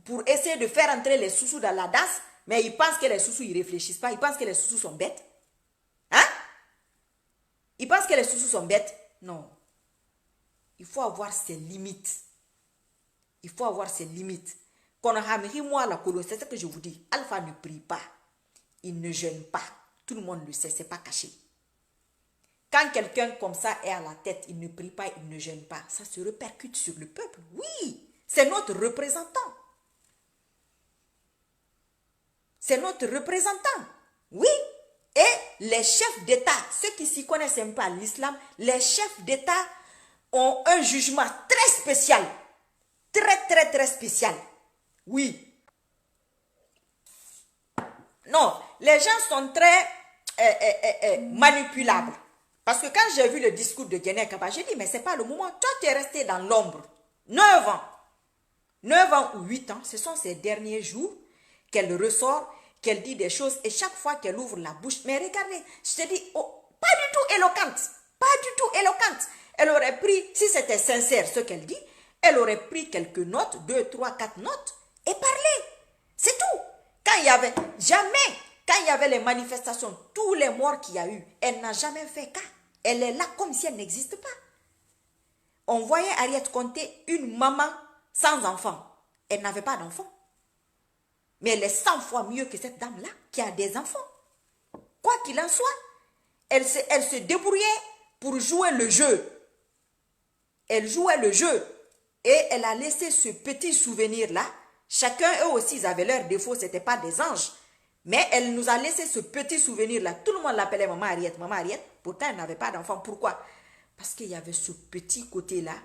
pour essayer de faire entrer les sous-sous dans la danse, mais ils pensent que les sous-sous, ils ne réfléchissent pas. Ils pensent que les sous-sous sont bêtes. Hein? Ils pensent que les sous-sous sont bêtes. Non. Il faut avoir ses limites. Il faut avoir ses limites. Quand on a moi la colo, c'est ce que je vous dis. Alpha ne prie pas. Il ne jeûne pas. Tout le monde le sait, c'est pas caché. Quand quelqu'un comme ça est à la tête, il ne prie pas, il ne jeûne pas. Ça se répercute sur le peuple. Oui, c'est notre représentant. C'est notre représentant. Oui. Et les chefs d'État, ceux qui s'y connaissent un peu à l'islam, les chefs d'État ont un jugement très spécial. Très, très, très spécial. Oui. Non, les gens sont très manipulables. Parce que quand j'ai vu le discours de Guinée Kaba, j'ai dit, mais ce n'est pas le moment. Toi, tu es resté dans l'ombre. 9 ans. 9 ans ou 8 ans, ce sont ces derniers jours qu'elle ressort, qu'elle dit des choses. Et chaque fois qu'elle ouvre la bouche, mais regardez, je te dis, oh, pas du tout éloquente. Pas du tout éloquente. Elle aurait pris, si c'était sincère ce qu'elle dit, elle aurait pris quelques notes, 2, 3, 4 notes, et parlé. C'est tout. Quand il y avait, jamais, quand il y avait les manifestations, tous les morts qu'il y a eu, elle n'a jamais fait cas. Elle est là comme si elle n'existe pas. On voyait Ariette compter une maman sans enfant. Elle n'avait pas d'enfant. Mais elle est 100 fois mieux que cette dame-là qui a des enfants. Quoi qu'il en soit, elle se débrouillait pour jouer le jeu. Elle jouait le jeu. Et elle a laissé ce petit souvenir-là. Chacun, eux aussi, ils avaient leurs défauts, ce n'étaient pas des anges. Mais elle nous a laissé ce petit souvenir-là. Tout le monde l'appelait Maman Ariette, Maman Ariette. Pourtant, elle n'avait pas d'enfant. Pourquoi? Parce qu'il y avait ce petit côté-là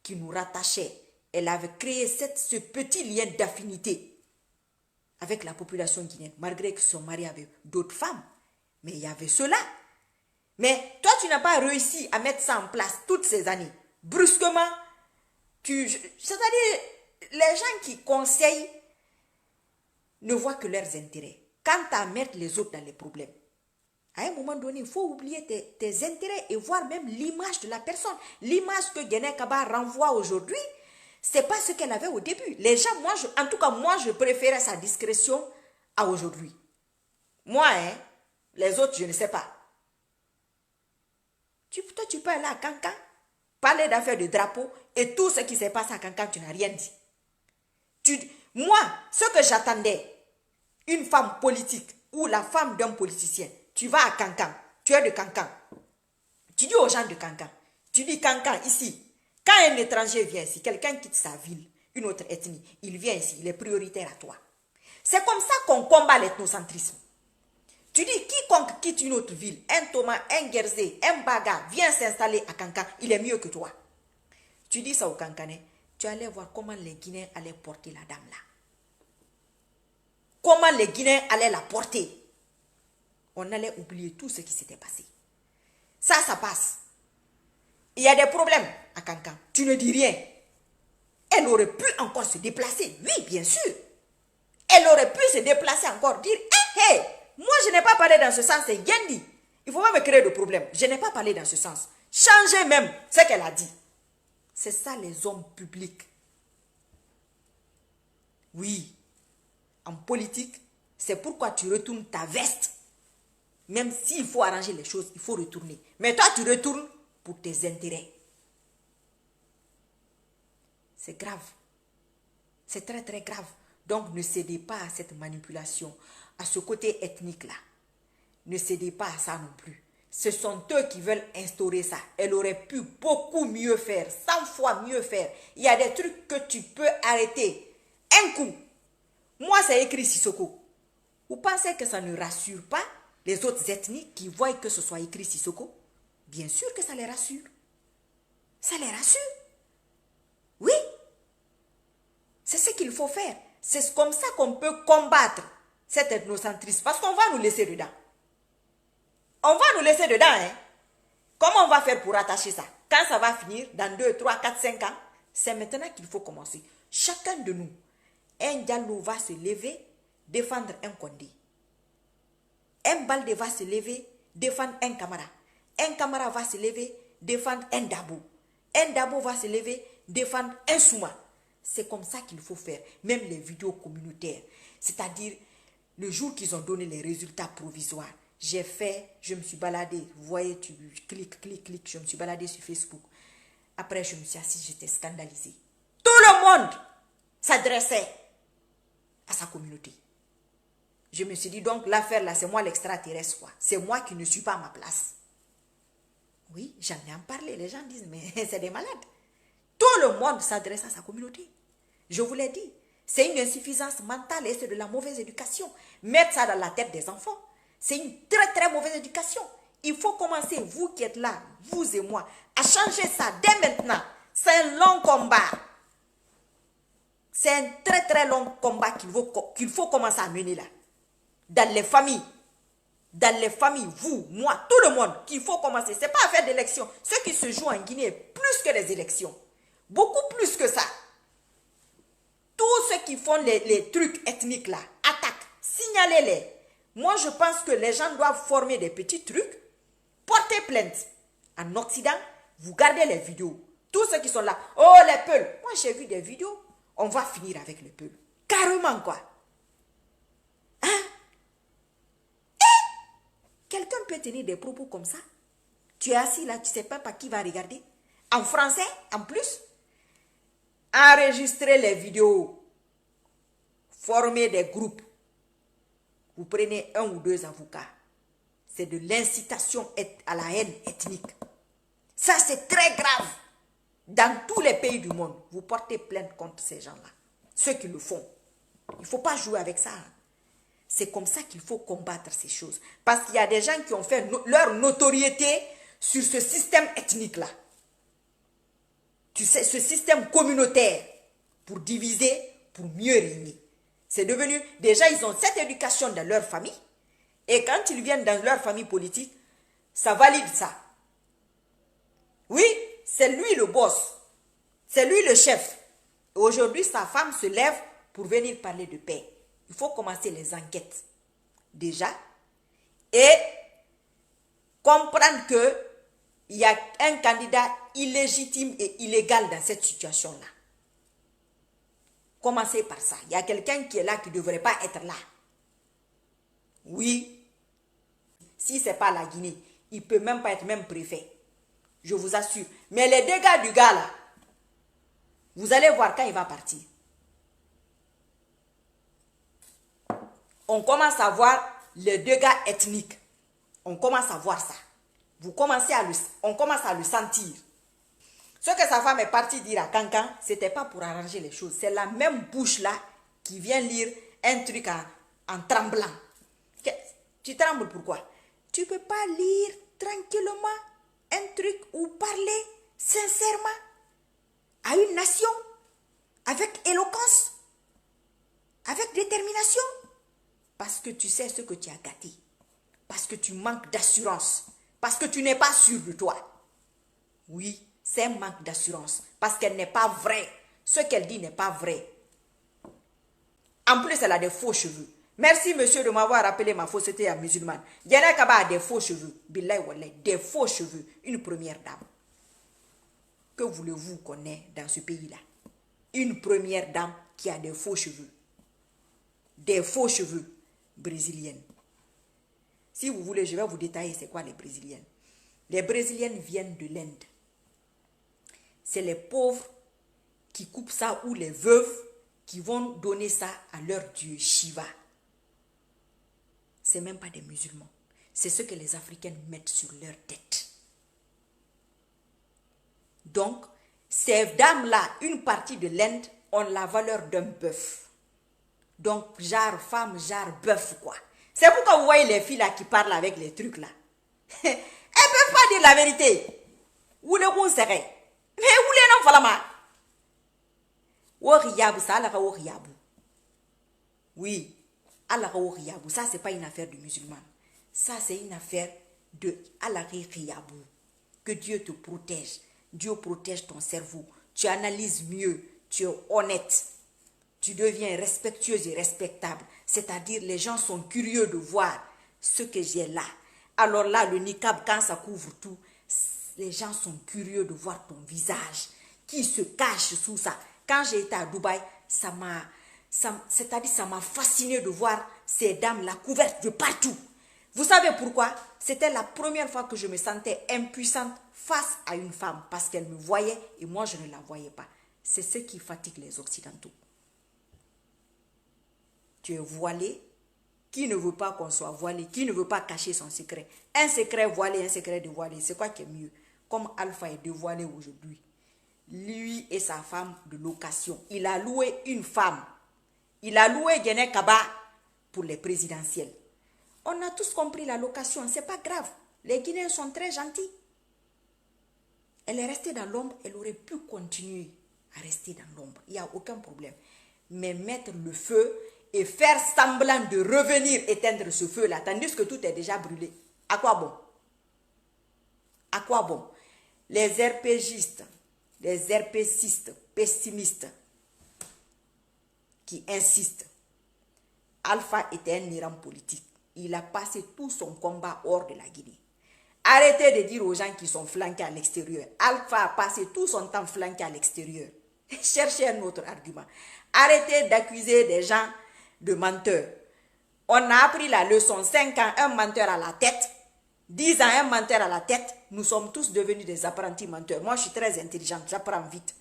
qui nous rattachait. Elle avait créé ce petit lien d'affinité avec la population guinéenne, malgré que son mari avait d'autres femmes. Mais il y avait cela. Mais toi, tu n'as pas réussi à mettre ça en place toutes ces années. Brusquement, c'est-à-dire, les gens qui conseillent ne voient que leurs intérêts. Quant à mettre les autres dans les problèmes, à un moment donné, il faut oublier tes intérêts et voir même l'image de la personne. L'image que Guinée Kaba renvoie aujourd'hui, C'est pas ce qu'elle avait au début. Les gens, en tout cas, moi, je préférais sa discrétion à aujourd'hui. Moi, les autres, je ne sais pas. Toi, tu peux aller à Cancan, parler d'affaires de drapeau et tout ce qui s'est passé à Cancan, tu n'as rien dit. Moi, ce que j'attendais, une femme politique ou la femme d'un politicien, tu vas à Cancan, tu es de Cancan. Tu dis aux gens de Cancan, tu dis Cancan ici. Quand un étranger vient ici, quelqu'un quitte sa ville, une autre ethnie, il vient ici, il est prioritaire à toi. C'est comme ça qu'on combat l'ethnocentrisme. Tu dis, quiconque quitte une autre ville, un Thomas, un Guerzé, un Baga, vient s'installer à Cancan, il est mieux que toi. Tu dis ça aux Cancanais, tu allais voir comment les Guinéens allaient porter la dame là. Comment les Guinéens allaient la porter. On allait oublier tout ce qui s'était passé. Ça passe. Il y a des problèmes à Cancan. Tu ne dis rien. Elle aurait pu encore se déplacer. Oui, bien sûr. Elle aurait pu se déplacer encore, dire, hé, moi je n'ai pas parlé dans ce sens, c'est Yendi. Il ne faut pas me créer de problème. Je n'ai pas parlé dans ce sens. Changez même ce qu'elle a dit. C'est ça les hommes publics. Oui. En politique, c'est pourquoi tu retournes ta veste. Même s'il faut arranger les choses, il faut retourner. Mais toi, tu retournes pour tes intérêts. C'est grave. C'est très très grave. Donc ne cédez pas à cette manipulation, à ce côté ethnique-là. Ne cédez pas à ça non plus. Ce sont eux qui veulent instaurer ça. Elle aurait pu beaucoup mieux faire, 100 fois mieux faire. Il y a des trucs que tu peux arrêter. Un coup. Moi, c'est écrit Sissoko. Vous pensez que ça ne rassure pas les autres ethnies qui voient que ce soit écrit Sissoko? Bien sûr que ça les rassure. Ça les rassure. Oui. C'est ce qu'il faut faire. C'est comme ça qu'on peut combattre cet ethnocentrisme. Parce qu'on va nous laisser dedans. On va nous laisser dedans. Comment on va faire pour attacher ça? Quand ça va finir, dans 2, 3, 4, 5 ans, c'est maintenant qu'il faut commencer. Chacun de nous, un Diallo va se lever, défendre un Condé. Un Baldé va se lever, défendre un Camara. Un Camara va se lever, défendre un Dabo. Un Dabo va se lever, défendre un Souma. C'est comme ça qu'il faut faire. Même les vidéos communautaires. C'est-à-dire, le jour qu'ils ont donné les résultats provisoires, j'ai fait, je me suis baladée. Vous voyez, tu cliques, je me suis baladée sur Facebook. Après, je me suis assise, j'étais scandalisée. Tout le monde s'adressait à sa communauté. Je me suis dit, donc, l'affaire là, c'est moi l'extraterrestre, quoi. C'est moi qui ne suis pas à ma place. Oui, j'en ai en parlé. Les gens disent, mais c'est des malades. Tout le monde s'adresse à sa communauté. Je vous l'ai dit. C'est une insuffisance mentale et c'est de la mauvaise éducation. Mettre ça dans la tête des enfants, c'est une très très mauvaise éducation. Il faut commencer, vous qui êtes là, vous et moi, à changer ça dès maintenant. C'est un long combat. C'est un très très long combat qu'il faut commencer à mener là. Dans les familles, vous, moi, tout le monde, qu'il faut commencer. Ce n'est pas affaire d'élection. Ce qui se joue en Guinée est plus que les élections. Beaucoup plus que ça. Tous ceux qui font les trucs ethniques là, attaquent, signalez-les. Moi, je pense que les gens doivent former des petits trucs, porter plainte. En Occident, vous gardez les vidéos. Tous ceux qui sont là, oh les Peuls. Moi, j'ai vu des vidéos. On va finir avec les Peuls. Carrément quoi. Hein? Quelqu'un peut tenir des propos comme ça? Tu es assis là, tu ne sais pas par qui va regarder. En français, en plus. Enregistrez les vidéos. Formez des groupes. Vous prenez 1 ou 2 avocats. C'est de l'incitation à la haine ethnique. Ça, c'est très grave. Dans tous les pays du monde, vous portez plainte contre ces gens-là. Ceux qui le font. Il ne faut pas jouer avec ça. C'est comme ça qu'il faut combattre ces choses. Parce qu'il y a des gens qui ont fait leur notoriété sur ce système ethnique-là. Tu sais, ce système communautaire pour diviser, pour mieux régner. C'est devenu, déjà ils ont cette éducation dans leur famille. Et quand ils viennent dans leur famille politique, ça valide ça. Oui, c'est lui le boss. C'est lui le chef. Aujourd'hui, sa femme se lève pour venir parler de paix. Il faut commencer les enquêtes. Déjà. Et comprendre qu'il y a un candidat illégitime et illégal dans cette situation-là. Commencez par ça. Il y a quelqu'un qui est là qui ne devrait pas être là. Oui. Si ce n'est pas la Guinée, il ne peut même pas être même préfet. Je vous assure. Mais les dégâts du gars là, vous allez voir quand il va partir. On commence à voir les dégâts ethniques. On commence à voir ça. On commence à le sentir. Ce que sa femme est partie dire à Cancan, ce n'était pas pour arranger les choses. C'est la même bouche là qui vient lire un truc en tremblant. Tu trembles pourquoi? Tu ne peux pas lire tranquillement un truc ou parler sincèrement à une nation avec éloquence, avec détermination, parce que tu sais ce que tu as gâté, parce que tu manques d'assurance, parce que tu n'es pas sûr de toi. Oui, c'est un manque d'assurance, parce qu'elle n'est pas vraie. Ce qu'elle dit n'est pas vrai. En plus, elle a des faux cheveux. Merci, monsieur, de m'avoir rappelé ma fausseté à musulmane. Yana Kaba a des faux cheveux. Billahi Wallahi, des faux cheveux. Une première dame. Que voulez-vous qu'on ait dans ce pays-là? Une première dame qui a des faux cheveux. Des faux cheveux brésiliennes. Si vous voulez, je vais vous détailler c'est quoi les brésiliennes. Les brésiliennes viennent de l'Inde. C'est les pauvres qui coupent ça ou les veuves qui vont donner ça à leur dieu Shiva. Ce n'est même pas des musulmans. C'est ce que les Africains mettent sur leur tête. Donc, ces dames-là, une partie de l'Inde, ont la valeur d'un bœuf. Donc, genre femme, genre bœuf, quoi. C'est pourquoi vous voyez les filles là qui parlent avec les trucs là. Elles ne peuvent pas dire la vérité. Où les roues seraient. Mais où les noms falama? Woriyabu, ça a woriyabu. Oui. Ça, ce n'est pas une affaire de musulman. Ça, c'est une affaire de Alariyabu. Que Dieu te protège. Dieu protège ton cerveau. Tu analyses mieux. Tu es honnête. Tu deviens respectueuse et respectable. C'est-à-dire, les gens sont curieux de voir ce que j'ai là. Alors là, le niqab, quand ça couvre tout, les gens sont curieux de voir ton visage qui se cache sous ça. Quand j'ai été à Dubaï, ça m'a fasciné de voir ces dames-là couvertes de partout. Vous savez pourquoi? C'était la première fois que je me sentais impuissante face à une femme parce qu'elle me voyait et moi je ne la voyais pas. C'est ce qui fatigue les Occidentaux. Tu es voilé. Qui ne veut pas qu'on soit voilé? Qui ne veut pas cacher son secret? Un secret voilé, un secret dévoilé. C'est quoi qui est mieux? Comme Alpha est dévoilé aujourd'hui. Lui et sa femme de location. Il a loué une femme. Il a loué Guinée Kaba pour les présidentielles. On a tous compris la location. C'est pas grave. Les Guinéens sont très gentils. Elle est restée dans l'ombre. Elle aurait pu continuer à rester dans l'ombre. Il n'y a aucun problème. Mais mettre le feu et faire semblant de revenir éteindre ce feu-là, tandis que tout est déjà brûlé. À quoi bon? À quoi bon? Les RPGistes, les RPCistes, pessimistes, qui insistent. Alpha était un Iran politique. Il a passé tout son combat hors de la Guinée. Arrêtez de dire aux gens qui sont flanqués à l'extérieur. Alpha a passé tout son temps flanqué à l'extérieur. Cherchez un autre argument. Arrêtez d'accuser des gens de menteurs. On a appris la leçon. 5 ans, un menteur à la tête. 10 ans, un menteur à la tête. Nous sommes tous devenus des apprentis menteurs. Moi, je suis très intelligente. J'apprends vite.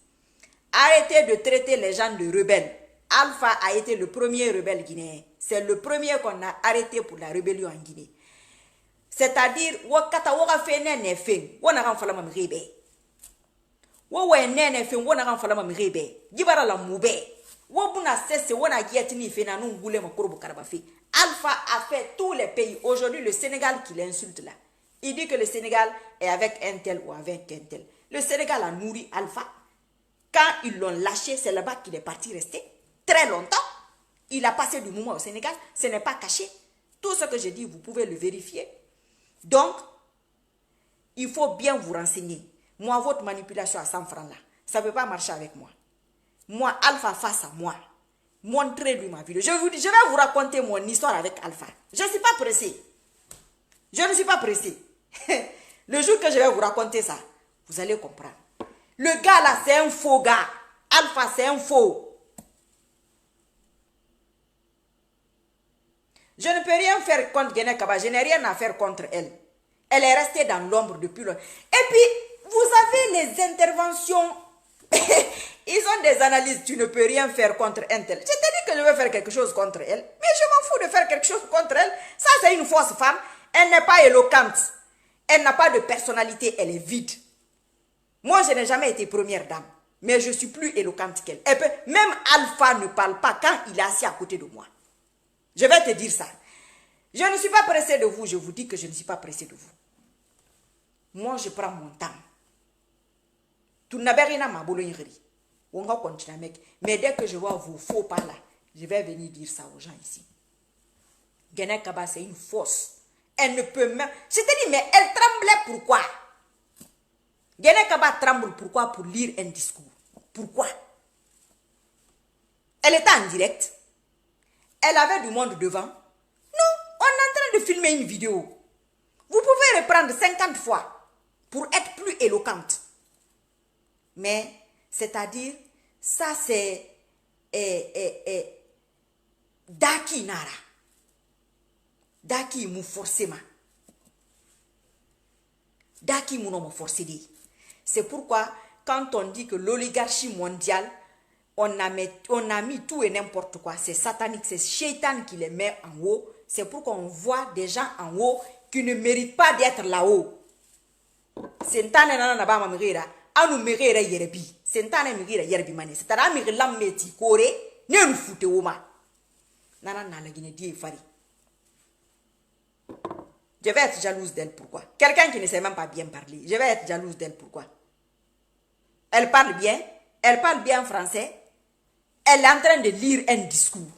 Arrêtez de traiter les gens de rebelles. Alpha a été le premier rebelle guinéen. C'est le premier qu'on a arrêté pour la rébellion en Guinée. C'est-à-dire, wakata waka fe nene fe, wana kan fala mam rebe. Wa nene fe, wana kan fala mam rebe. Gibara la mube. Wa buna sese, wana giatini fe na nou goulé ma korobo karaba fe. Alpha a fait tous les pays. Aujourd'hui, le Sénégal qui l'insulte là. Il dit que le Sénégal est avec un tel ou avec un tel. Le Sénégal a nourri Alpha. Quand ils l'ont lâché, c'est là-bas qu'il est parti rester. Très longtemps. Il a passé du moment au Sénégal. Ce n'est pas caché. Tout ce que je dis, vous pouvez le vérifier. Donc, il faut bien vous renseigner. Moi, votre manipulation à 100 francs là, ça ne peut pas marcher avec moi. Moi, Alpha face à moi. Montrez-lui ma vidéo. Je vais vous raconter mon histoire avec Alpha. Je ne suis pas pressé. Je ne suis pas pressé. Le jour que je vais vous raconter ça, vous allez comprendre. Le gars là, c'est un faux gars. Alpha, c'est un faux. Je ne peux rien faire contre Guinée Kaba. Je n'ai rien à faire contre elle. Elle est restée dans l'ombre depuis longtemps. Et puis, vous avez les interventions. Ils ont des analyses. Tu ne peux rien faire contre un tel. Je t'ai dit que je veux faire quelque chose contre elle. Mais je m'en fous de faire quelque chose contre elle. Ça, c'est une fausse femme. Elle n'est pas éloquente. Elle n'a pas de personnalité. Elle est vide. Moi, je n'ai jamais été première dame. Mais je suis plus éloquente qu'elle. Même Alpha ne parle pas quand il est assis à côté de moi. Je vais te dire ça. Je ne suis pas pressée de vous. Je vous dis que je ne suis pas pressée de vous. Moi, je prends mon temps. Tu n'avez rien à ma bolognerie. On va continuer, mec. Mais dès que je vois vos faux pas là, je vais venir dire ça aux gens ici. Guinée Kaba, c'est une fausse. Elle ne peut même... Je te dis, mais elle tremblait pourquoi? Guinée Kaba tremble pourquoi? Pour lire un discours. Pourquoi? Elle était en direct. Elle avait du monde devant. Non, on est en train de filmer une vidéo. Vous pouvez reprendre 50 fois pour être plus éloquente. Mais, c'est-à-dire, ça c'est Daki Nara. Daki mou forcément. Daki mou non mou forcément. C'est pourquoi, quand on dit que l'oligarchie mondiale, on a mis tout et n'importe quoi. C'est satanique, c'est Shaitan qui les met en haut. C'est pourquoi on voit des gens en haut qui ne méritent pas d'être là-haut. C'est un temps nana ba ma mérira, anu mérira yerbi. C'est un temps mérira yerbi mani. C'est un ami lameti kore, ne nous foute oma. Nana na la Guinée die fari. Je vais être jalouse d'elle, pourquoi? Quelqu'un qui ne sait même pas bien parler. Je vais être jalouse d'elle, pourquoi? Elle parle bien français. Elle est en train de lire un discours.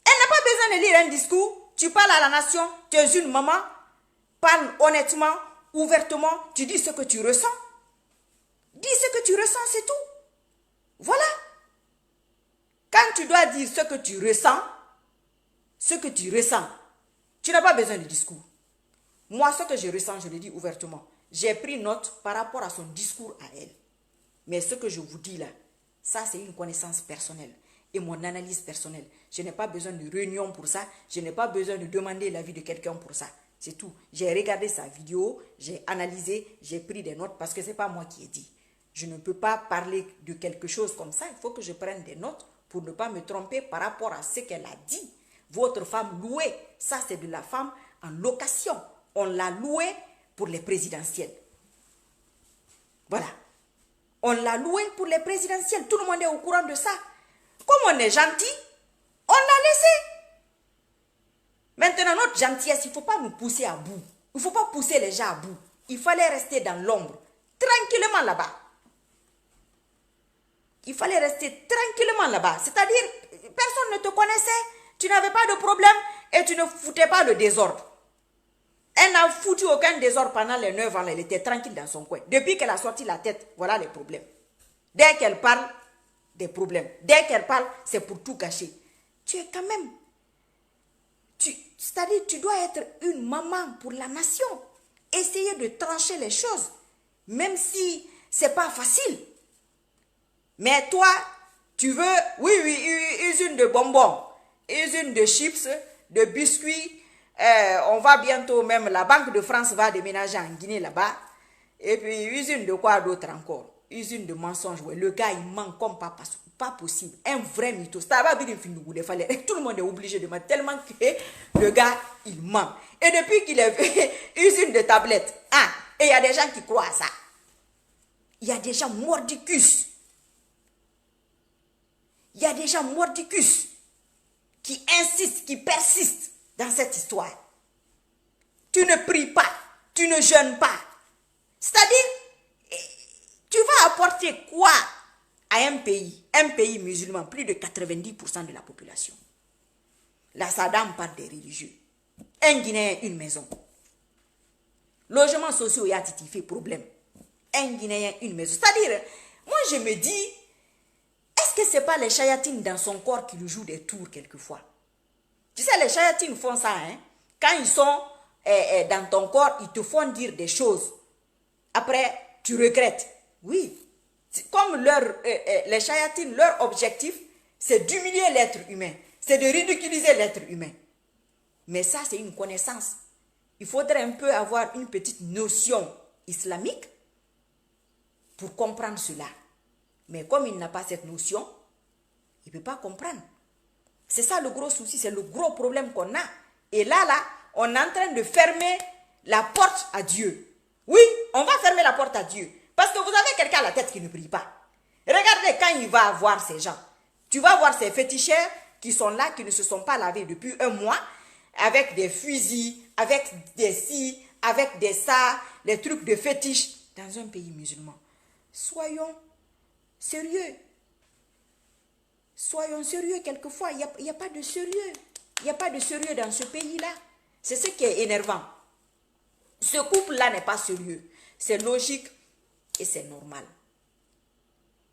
Elle n'a pas besoin de lire un discours. Tu parles à la nation, tu es une maman. Parle honnêtement, ouvertement, tu dis ce que tu ressens. Dis ce que tu ressens, c'est tout. Voilà. Quand tu dois dire ce que tu ressens, tu n'as pas besoin de discours. Moi, ce que je ressens, je le dis ouvertement. J'ai pris note par rapport à son discours à elle. Mais ce que je vous dis là, ça c'est une connaissance personnelle et mon analyse personnelle. Je n'ai pas besoin de réunion pour ça. Je n'ai pas besoin de demander l'avis de quelqu'un pour ça. C'est tout. J'ai regardé sa vidéo, j'ai analysé, j'ai pris des notes parce que ce n'est pas moi qui ai dit. Je ne peux pas parler de quelque chose comme ça. Il faut que je prenne des notes pour ne pas me tromper par rapport à ce qu'elle a dit. Votre femme louée, ça c'est de la femme en location. On l'a louée pour les présidentielles. Voilà. On l'a louée pour les présidentielles. Tout le monde est au courant de ça. Comme on est gentil, on l'a laissé. Maintenant, notre gentillesse, il ne faut pas nous pousser à bout. Il ne faut pas pousser les gens à bout. Il fallait rester dans l'ombre, tranquillement là-bas. Il fallait rester tranquillement là-bas. C'est-à-dire, personne ne te connaissait, tu n'avais pas de problème et tu ne foutais pas le désordre. Elle n'a foutu aucun désordre pendant les 9 ans. Elle était tranquille dans son coin. Depuis qu'elle a sorti la tête, voilà les problèmes. Dès qu'elle parle, des problèmes. Dès qu'elle parle, c'est pour tout cacher. Tu es quand même... C'est-à-dire, tu dois être une maman pour la nation. Essayer de trancher les choses. Même si ce n'est pas facile. Mais toi, tu veux... Oui, usine de bonbons. Usine de chips, de biscuits. On va bientôt même, la Banque de France va déménager en Guinée là-bas. Et puis, usine de quoi d'autre encore? Usine de mensonges. Ouais. Le gars, il ment comme pas possible. Un vrai mytho. Tout le monde est obligé de mentir tellement que le gars, il ment. Et depuis qu'il est fait usine de tablettes, et il y a des gens qui croient à ça. Il y a des gens mordicus. Il y a des gens mordicus qui insistent, qui persistent dans cette histoire. Tu ne pries pas, tu ne jeûnes pas. C'est-à-dire, tu vas apporter quoi à un pays musulman, plus de 90% de la population. La Saddam parle des religieux. Un Guinéen, une maison. Logement social, il y a fait problème. Un Guinéen, une maison. C'est-à-dire, moi je me dis, est-ce que ce n'est pas les chayatines dans son corps qui lui jouent des tours quelquefois? Tu sais, les chayatines font ça, hein? Quand ils sont dans ton corps, ils te font dire des choses. Après, tu regrettes. Oui. Comme les chayatines, leur objectif, c'est d'humilier l'être humain. C'est de ridiculiser l'être humain. Mais ça, c'est une connaissance. Il faudrait un peu avoir une petite notion islamique pour comprendre cela. Mais comme il n'a pas cette notion, il ne peut pas comprendre. C'est ça le gros souci, c'est le gros problème qu'on a. Et là, on est en train de fermer la porte à Dieu. Oui, on va fermer la porte à Dieu. Parce que vous avez quelqu'un à la tête qui ne prie pas. Regardez quand il va voir ces gens. Tu vas voir ces féticheurs qui sont là, qui ne se sont pas lavés depuis un mois, avec des fusils, avec des ci, avec des ça, les trucs de fétiche, dans un pays musulman. Soyons sérieux. Soyons sérieux quelquefois. Il n'y a pas de sérieux. Il n'y a pas de sérieux dans ce pays-là. C'est ce qui est énervant. Ce couple-là n'est pas sérieux. C'est logique et c'est normal.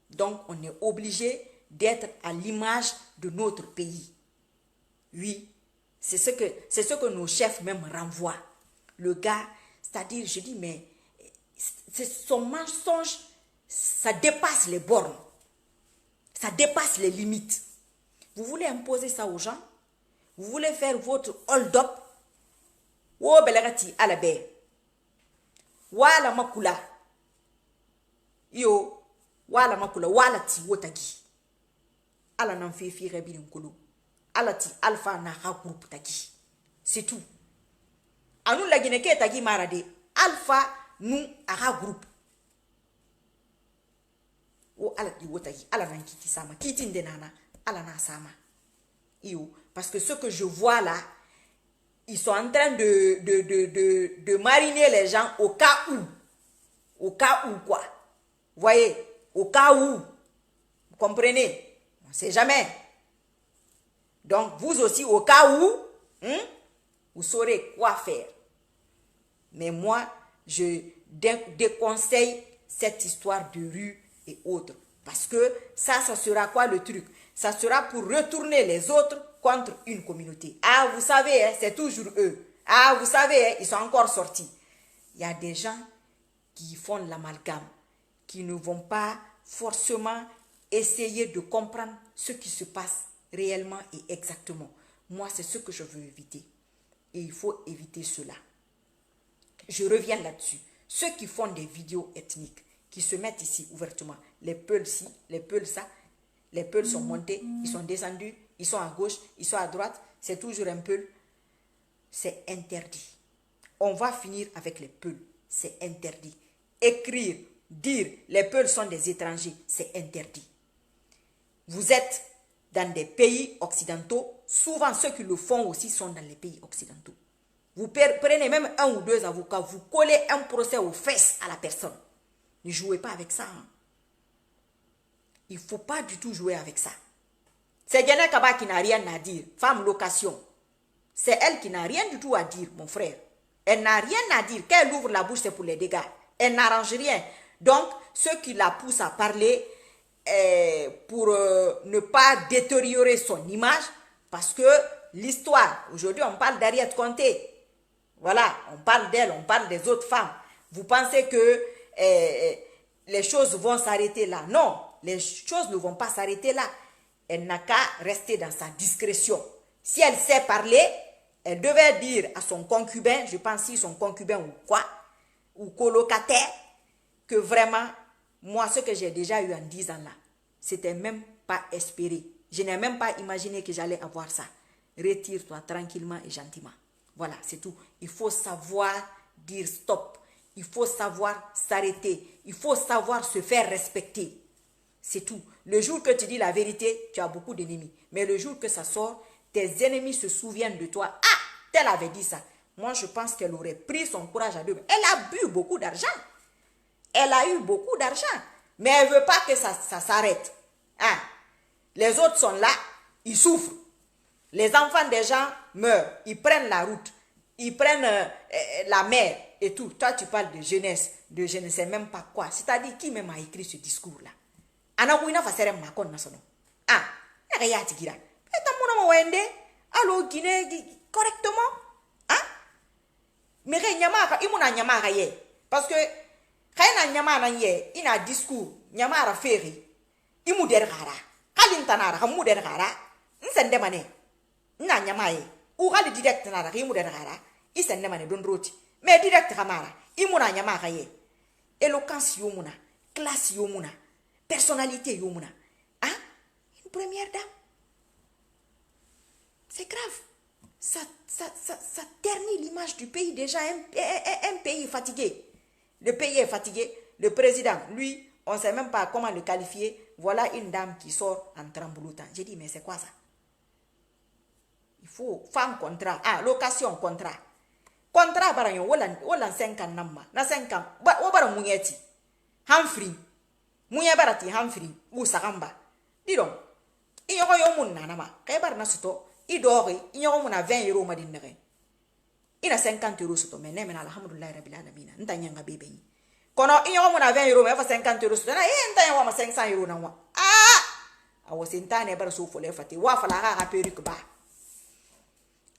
Donc, on est obligé d'être à l'image de notre pays. Oui, c'est ce que nos chefs même renvoient. Le gars, c'est-à-dire, je dis, mais son mensonge, ça dépasse les bornes. Ça dépasse les limites. Vous voulez imposer ça aux gens? Vous voulez faire votre hold-up? Oh, belerati alabe. Wala makula. Yo. Wala makula. Wala ti wotagi. Ala nan fefi rebi nkolo. Ala ti alpha na ha group tagi. C'est tout. Anu la gineke tagi marade. Alpha nu aha group. O ala ti wotagi. Ala nan kiti sama. Kiti ndenana. Ala na sama. Yo. Parce que ce que je vois là, ils sont en train de mariner les gens au cas où. Au cas où quoi. Vous voyez? Au cas où. Vous comprenez? On ne sait jamais. Donc, vous aussi, au cas où, vous saurez quoi faire. Mais moi, je déconseille cette histoire de rue et autres. Parce que ça sera quoi le truc? Ça sera pour retourner les autres contre une communauté. Ah, vous savez, hein, c'est toujours eux. Ah, vous savez, hein, ils sont encore sortis. Il y a des gens qui font l'amalgame, qui ne vont pas forcément essayer de comprendre ce qui se passe réellement et exactement. Moi, c'est ce que je veux éviter. Et il faut éviter cela. Je reviens là-dessus. Ceux qui font des vidéos ethniques, qui se mettent ici ouvertement, les peuls ci, les peuls ça, les peuls sont montés, ils sont descendus, ils sont à gauche, ils sont à droite, c'est toujours un peul. C'est interdit. On va finir avec les peuls. C'est interdit. Écrire, dire les peuls sont des étrangers, c'est interdit. Vous êtes dans des pays occidentaux, souvent ceux qui le font aussi sont dans les pays occidentaux. Vous prenez même un ou deux avocats, vous collez un procès aux fesses à la personne. Ne jouez pas avec ça. Hein. Il ne faut pas du tout jouer avec ça. C'est Gena Kaba qui n'a rien à dire. Femme location. C'est elle qui n'a rien du tout à dire, mon frère. Elle n'a rien à dire. Quand elle ouvre la bouche, c'est pour les dégâts. Elle n'arrange rien. Donc, ceux qui la poussent à parler pour ne pas détériorer son image, parce que l'histoire, aujourd'hui, on parle d'Ariette Conté. Voilà, on parle d'elle, on parle des autres femmes. Vous pensez que les choses vont s'arrêter là? Non, les choses ne vont pas s'arrêter là. Elle n'a qu'à rester dans sa discrétion. Si elle sait parler, elle devait dire à son concubin, je pense si son concubin ou quoi, ou colocataire, que vraiment, moi, ce que j'ai déjà eu en 10 ans là, c'était même pas espéré. Je n'ai même pas imaginé que j'allais avoir ça. Retire-toi tranquillement et gentiment. Voilà, c'est tout. Il faut savoir dire stop. Il faut savoir s'arrêter. Il faut savoir se faire respecter. C'est tout. Le jour que tu dis la vérité, tu as beaucoup d'ennemis. Mais le jour que ça sort, tes ennemis se souviennent de toi. Ah, tel avait dit ça. Moi, je pense qu'elle aurait pris son courage à deux mains. Elle a bu beaucoup d'argent. Elle a eu beaucoup d'argent. Mais elle ne veut pas que ça s'arrête. Ah. Les autres sont là, ils souffrent. Les enfants des gens meurent. Ils prennent la route. Ils prennent la mer et tout. Toi, tu parles de jeunesse, de je ne sais même pas quoi. C'est-à-dire, qui même a écrit ce discours-là? Anawina fasere makon nasono. Ah, ya tigira. Eta mono wende, allo Guinée correctement. Ah? Mais nyamaka, imuna nyamaka ye. Parce que kaina nyamana ye, ina discours, nyamara feri. Imu dergara. Kalin tanara, hamu dergara. Nsende mane. Na nyamaye. Oura le direct na rimu de rara. Il s'en demande don roti. Mais direct kamara. Imuna nyama kaye. Éloquence yomuna. Classe yomuna. Personnalité yomuna. Hein? Une première dame. C'est grave. Ça ternit l'image du pays déjà. Un pays fatigué. Le pays est fatigué. Le président, lui, on ne sait même pas comment le qualifier. Voilà une dame qui sort en trembloutant. J'ai dit, mais c'est quoi ça? Il faut femme contrat. Ah, location contrat. Contrat, barayon, wala 5 ans namma. Na 5 ans. Wabara mounyeti. Humphrey. Mounya barati Humphrey. Ou Saramba. Dis donc. Il y a un nanama. Kaybar na suto. Il dort. Il y a 20 euros madinere. Il a 50 euros suto. Mais n'est alhamdulillah rabbil alamin. Ntanyanga bébé. Kono il y a 20 euros. Mais 50 euros suto. Na ntanya 500 euros na wa. Ah! Awo sentane bar so fole fati. Wa fala ga perruque ba.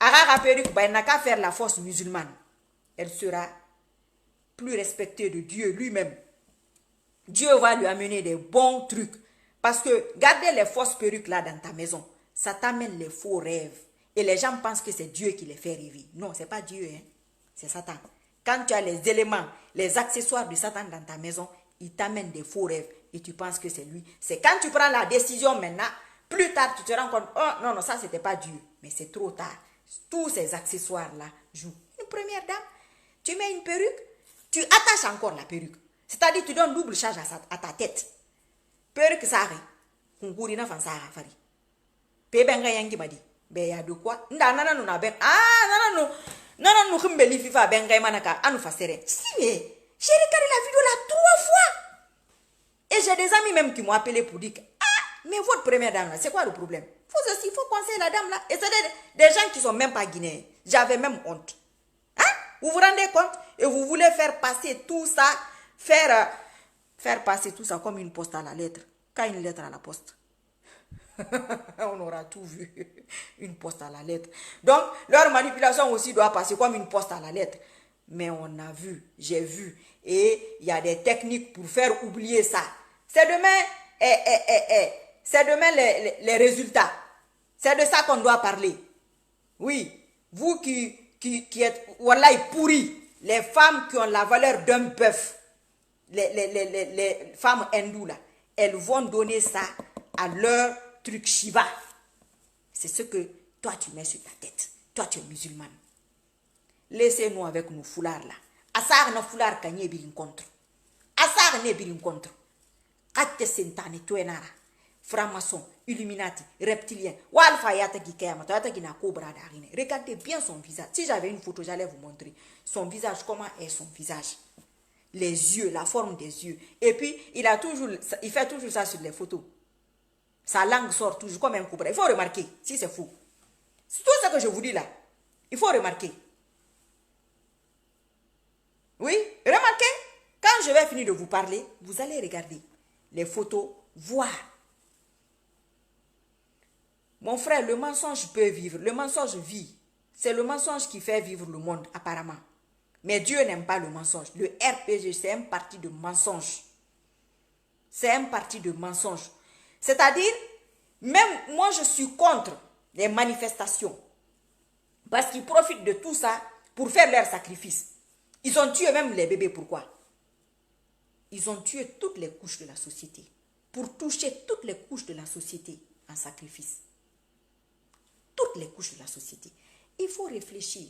Ara perruque ba n'a qu'à faire la force musulmane. Elle sera plus respectée de Dieu lui-même. Dieu va lui amener des bons trucs. Parce que garder les fausses perruques là dans ta maison, ça t'amène les faux rêves. Et les gens pensent que c'est Dieu qui les fait rêver. Non, c'est pas Dieu, hein? C'est Satan. Quand tu as les éléments, les accessoires de Satan dans ta maison, il t'amène des faux rêves. Et tu penses que c'est lui. C'est quand tu prends la décision maintenant, plus tard tu te rends compte, oh non, non, ça c'était pas Dieu. Mais c'est trop tard. Tous ces accessoires-là jouent. Une première dame, tu mets une perruque, tu attaches encore la perruque. C'est-à-dire tu donnes double charge à ta tête. Perruque ça arrive. Kunguri na fansa fari. Pe benga yangi madi. Be ya de quoi? Nda nana no na ben. Ah nana no. Nana no khimbeli fifa benga manaka anu fasere. Si mais j'ai regardé la vidéo là 3 fois. Et j'ai des amis même qui m'ont appelé pour dire que, ah mais votre première dame là, c'est quoi le problème? Vous aussi, il faut conseiller la dame là. Et c'est des gens qui sont même pas guinéens. J'avais même honte. Hein? Vous vous rendez compte? Et vous voulez faire passer tout ça, faire passer tout ça comme une poste à la lettre. Quand une lettre à la poste. On aura tout vu. Une poste à la lettre. Donc, leur manipulation aussi doit passer comme une poste à la lettre. Mais on a vu, j'ai vu. Et il y a des techniques pour faire oublier ça. C'est demain, c'est demain les résultats. C'est de ça qu'on doit parler. Oui, vous qui êtes, wallahi, pourris, les femmes qui ont la valeur d'un bœuf, les femmes hindoues là, elles vont donner ça à leur truc Shiva. C'est ce que toi tu mets sur ta tête. Toi tu es musulmane. Laissez-nous avec nos foulards là. Asar na foulard kanye birin contre. Asar ne birin contre. Katte sentane tuenara. Franc-maçon, Illuminati, reptilien. Walfa yata gikayama, yata gina cobra darine. Regardez bien son visage. Si j'avais une photo, j'allais vous montrer. Son visage, comment est son visage. Les yeux, la forme des yeux. Et puis, il fait toujours ça sur les photos. Sa langue sort toujours comme un cobra. Il faut remarquer, si c'est fou. C'est tout ça que je vous dis là. Il faut remarquer. Oui, remarquez. Quand je vais finir de vous parler, vous allez regarder les photos, voir. Mon frère, le mensonge peut vivre. Le mensonge vit. C'est le mensonge qui fait vivre le monde, apparemment. Mais Dieu n'aime pas le mensonge. Le RPG, c'est un parti de mensonge. C'est un parti de mensonge. C'est-à-dire, même moi, je suis contre les manifestations. Parce qu'ils profitent de tout ça pour faire leur sacrifice. Ils ont tué même les bébés. Pourquoi? Ils ont tué toutes les couches de la société. Pour toucher toutes les couches de la société en sacrifice. Toutes les couches de la société. Il faut réfléchir.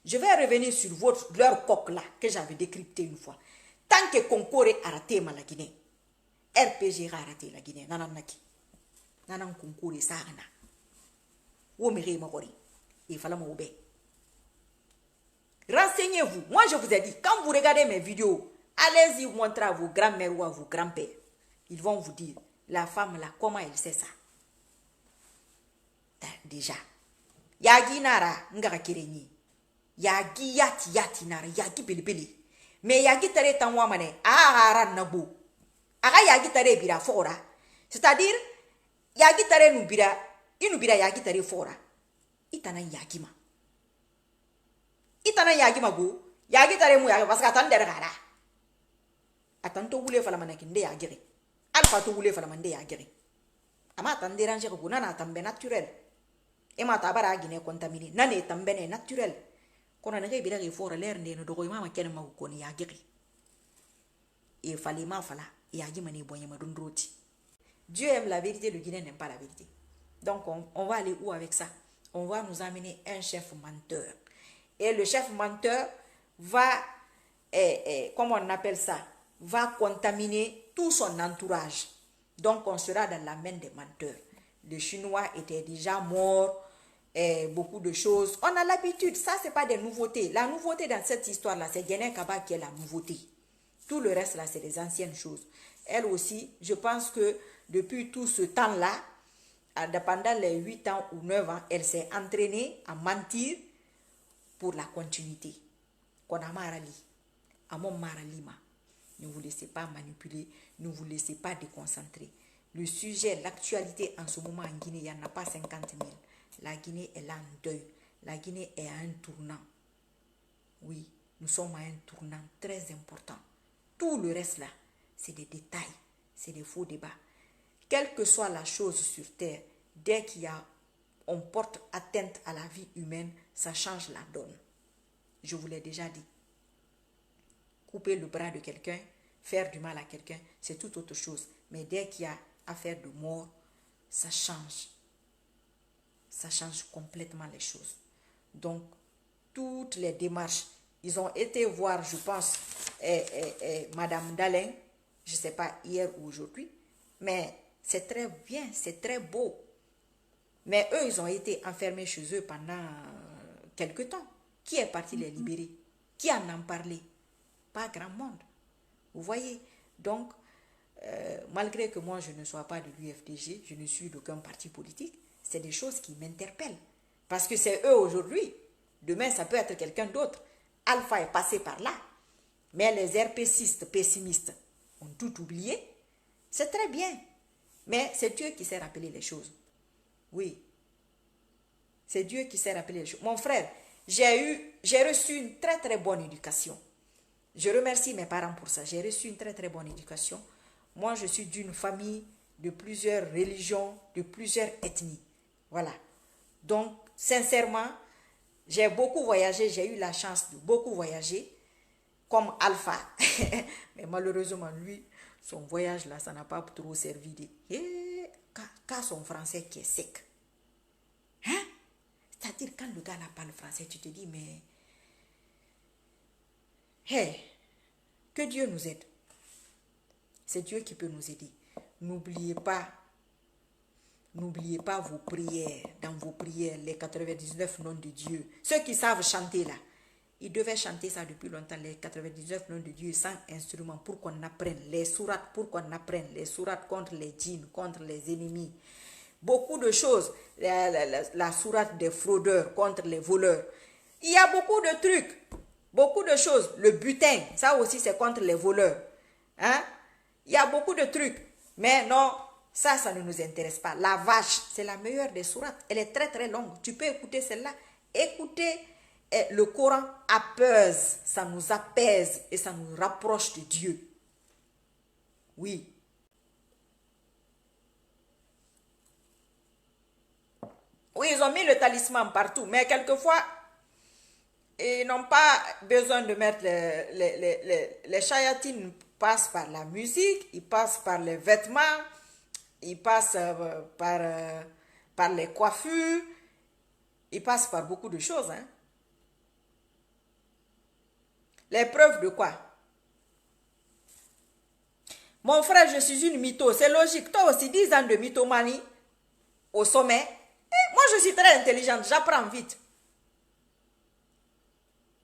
Je vais revenir sur leur coq là que j'avais décrypté une fois. Tant que Concours a raté la Guinée, RPG a raté la Guinée. Nananaki. Nanan Concours et Sarana. Womere Magori. Il fallait m'obéir. Renseignez-vous. Moi je vous ai dit, quand vous regardez mes vidéos, allez-y montrer à vos grands-mères ou à vos grands-pères. Ils vont vous dire, la femme là, comment elle sait ça? Déjà. Yagi nara ngara kirenyi. Yagi yati nara, yagi bilibili. Mais yagi tare tanwa mane, ara nabu. Aga yagi tare bira fora. C'est-à-dire, yagi tare nubira, inubira yagi tare fora. Itana yagi ma. Itana yagi ma go. Yagi tare mu yagi, parce qu'atan dergara. Atanto wule fala manakinde yagiri. Alpha to wule fala mande yagiri. Ama atan déranger go nana atan be naturel. Et ma tabara Guinée contaminée. Nane est un bien naturel. Qu'on a un fort l'air de Doroima Ken Maukoni Agiri. Et fallait ma fala. Et Agimani Boyama Dundroti. Dieu aime la vérité, le Guinéen n'aime pas la vérité. Donc on va aller où avec ça? On va nous amener un chef menteur. Et le chef menteur va, comment on appelle ça, va contaminer tout son entourage. Donc on sera dans la main des menteurs. Les Chinois étaient déjà morts, beaucoup de choses. On a l'habitude, ça c'est pas des nouveautés. La nouveauté dans cette histoire-là, c'est Guinée Kaba qui est la nouveauté. Tout le reste là, c'est des anciennes choses. Elle aussi, je pense que depuis tout ce temps-là, pendant les 8 ans ou 9 ans, elle s'est entraînée à mentir pour la continuité. Qu'on a marali, à mon maralima. Ne vous laissez pas manipuler, ne vous laissez pas déconcentrer. Le sujet, l'actualité en ce moment en Guinée, il n'y en a pas 50 000. La Guinée est là en deuil. La Guinée est à un tournant. Oui, nous sommes à un tournant très important. Tout le reste là, c'est des détails, c'est des faux débats. Quelle que soit la chose sur terre, dès on porte atteinte à la vie humaine, ça change la donne. Je vous l'ai déjà dit. Couper le bras de quelqu'un, faire du mal à quelqu'un, c'est tout autre chose. Mais dès qu'il y a affaire de mort, ça change. Ça change complètement les choses. Donc, toutes les démarches, ils ont été voir, je pense, Madame Dalin, je ne sais pas, hier ou aujourd'hui, mais c'est très bien, c'est très beau. Mais eux, ils ont été enfermés chez eux pendant quelque temps. Qui est parti les libérer? Qui en a parlé? Pas grand monde. Vous voyez? Donc, malgré que moi, je ne sois pas de l'UFDG, je ne suis d'aucun parti politique, c'est des choses qui m'interpellent. Parce que c'est eux aujourd'hui. Demain, ça peut être quelqu'un d'autre. Alpha est passé par là. Mais les RPCistes, pessimistes, ont tout oublié. C'est très bien. Mais c'est Dieu qui sait rappeler les choses. Oui. C'est Dieu qui sait rappeler les choses. Mon frère, j'ai reçu une très très bonne éducation. Je remercie mes parents pour ça. J'ai reçu une très très bonne éducation. Moi, je suis d'une famille de plusieurs religions, de plusieurs ethnies. Voilà. Donc, sincèrement, j'ai beaucoup voyagé. J'ai eu la chance de beaucoup voyager. Comme Alpha. Mais malheureusement, lui, son voyage là, ça n'a pas trop servi de... Car son français qui est sec. Hein? C'est-à-dire, quand le gars là parle français, tu te dis, mais... Hey, que Dieu nous aide. C'est Dieu qui peut nous aider. N'oubliez pas vos prières, dans vos prières, les 99 noms de Dieu. Ceux qui savent chanter là, ils devaient chanter ça depuis longtemps, les 99 noms de Dieu sans instrument, pour qu'on apprenne les sourates, les sourates contre les djinns, contre les ennemis. Beaucoup de choses, la sourate des fraudeurs contre les voleurs. Il y a beaucoup de trucs, beaucoup de choses. Le butin, ça aussi c'est contre les voleurs. Hein? Il y a beaucoup de trucs, mais non, ça ne nous intéresse pas. La vache, c'est la meilleure des sourates. Elle est très très longue. Tu peux écouter celle-là. Écoutez, le Coran apaise, ça nous apaise et ça nous rapproche de Dieu. Oui. Oui, ils ont mis le talisman partout, mais quelquefois, ils n'ont pas besoin de mettre les chayatines passent par la musique, ils passent par les vêtements, ils passent par les coiffures, ils passent par beaucoup de choses. Hein. Les preuves de quoi? Mon frère, je suis une mytho, c'est logique. Toi aussi, 10 ans de mythomanie au sommet. Et moi, je suis très intelligente, j'apprends vite.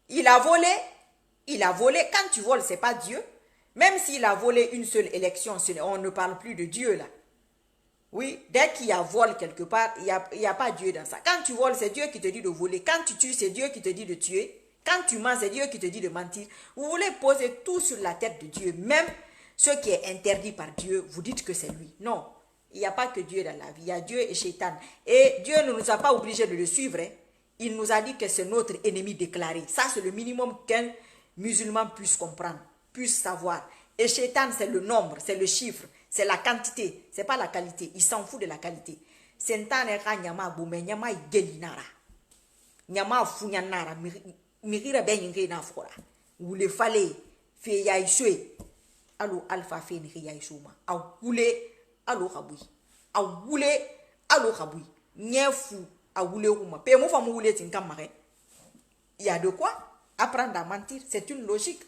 Il a volé. Quand tu voles, ce n'est pas Dieu. Même s'il a volé une seule élection, on ne parle plus de Dieu là. Oui, dès qu'il y a vol quelque part, il n'y a pas Dieu dans ça. Quand tu voles, c'est Dieu qui te dit de voler. Quand tu tues, c'est Dieu qui te dit de tuer. Quand tu mens, c'est Dieu qui te dit de mentir. Vous voulez poser tout sur la tête de Dieu. Même ce qui est interdit par Dieu, vous dites que c'est lui. Non, il n'y a pas que Dieu dans la vie. Il y a Dieu et Shaitan. Et Dieu ne nous a pas obligés de le suivre. Hein. Il nous a dit que c'est notre ennemi déclaré. Ça, c'est le minimum qu'un musulman puisse comprendre, puisse savoir. Et Shaitan, c'est le nombre, c'est le chiffre, c'est la quantité, c'est pas la qualité. Il s'en fout de la qualité. Sentane ka nyama bume nyama igeli nara. Nyama funya nara mirira benye na fora. Wule fale fe ya iswe. Alo alpha fe ni ya isuma. A wule alo kabui. A wule alo kabui. Nyefu a wule uma. Pe mo fa mo wule tin kamare. Il y a de quoi apprendre à mentir, c'est une logique.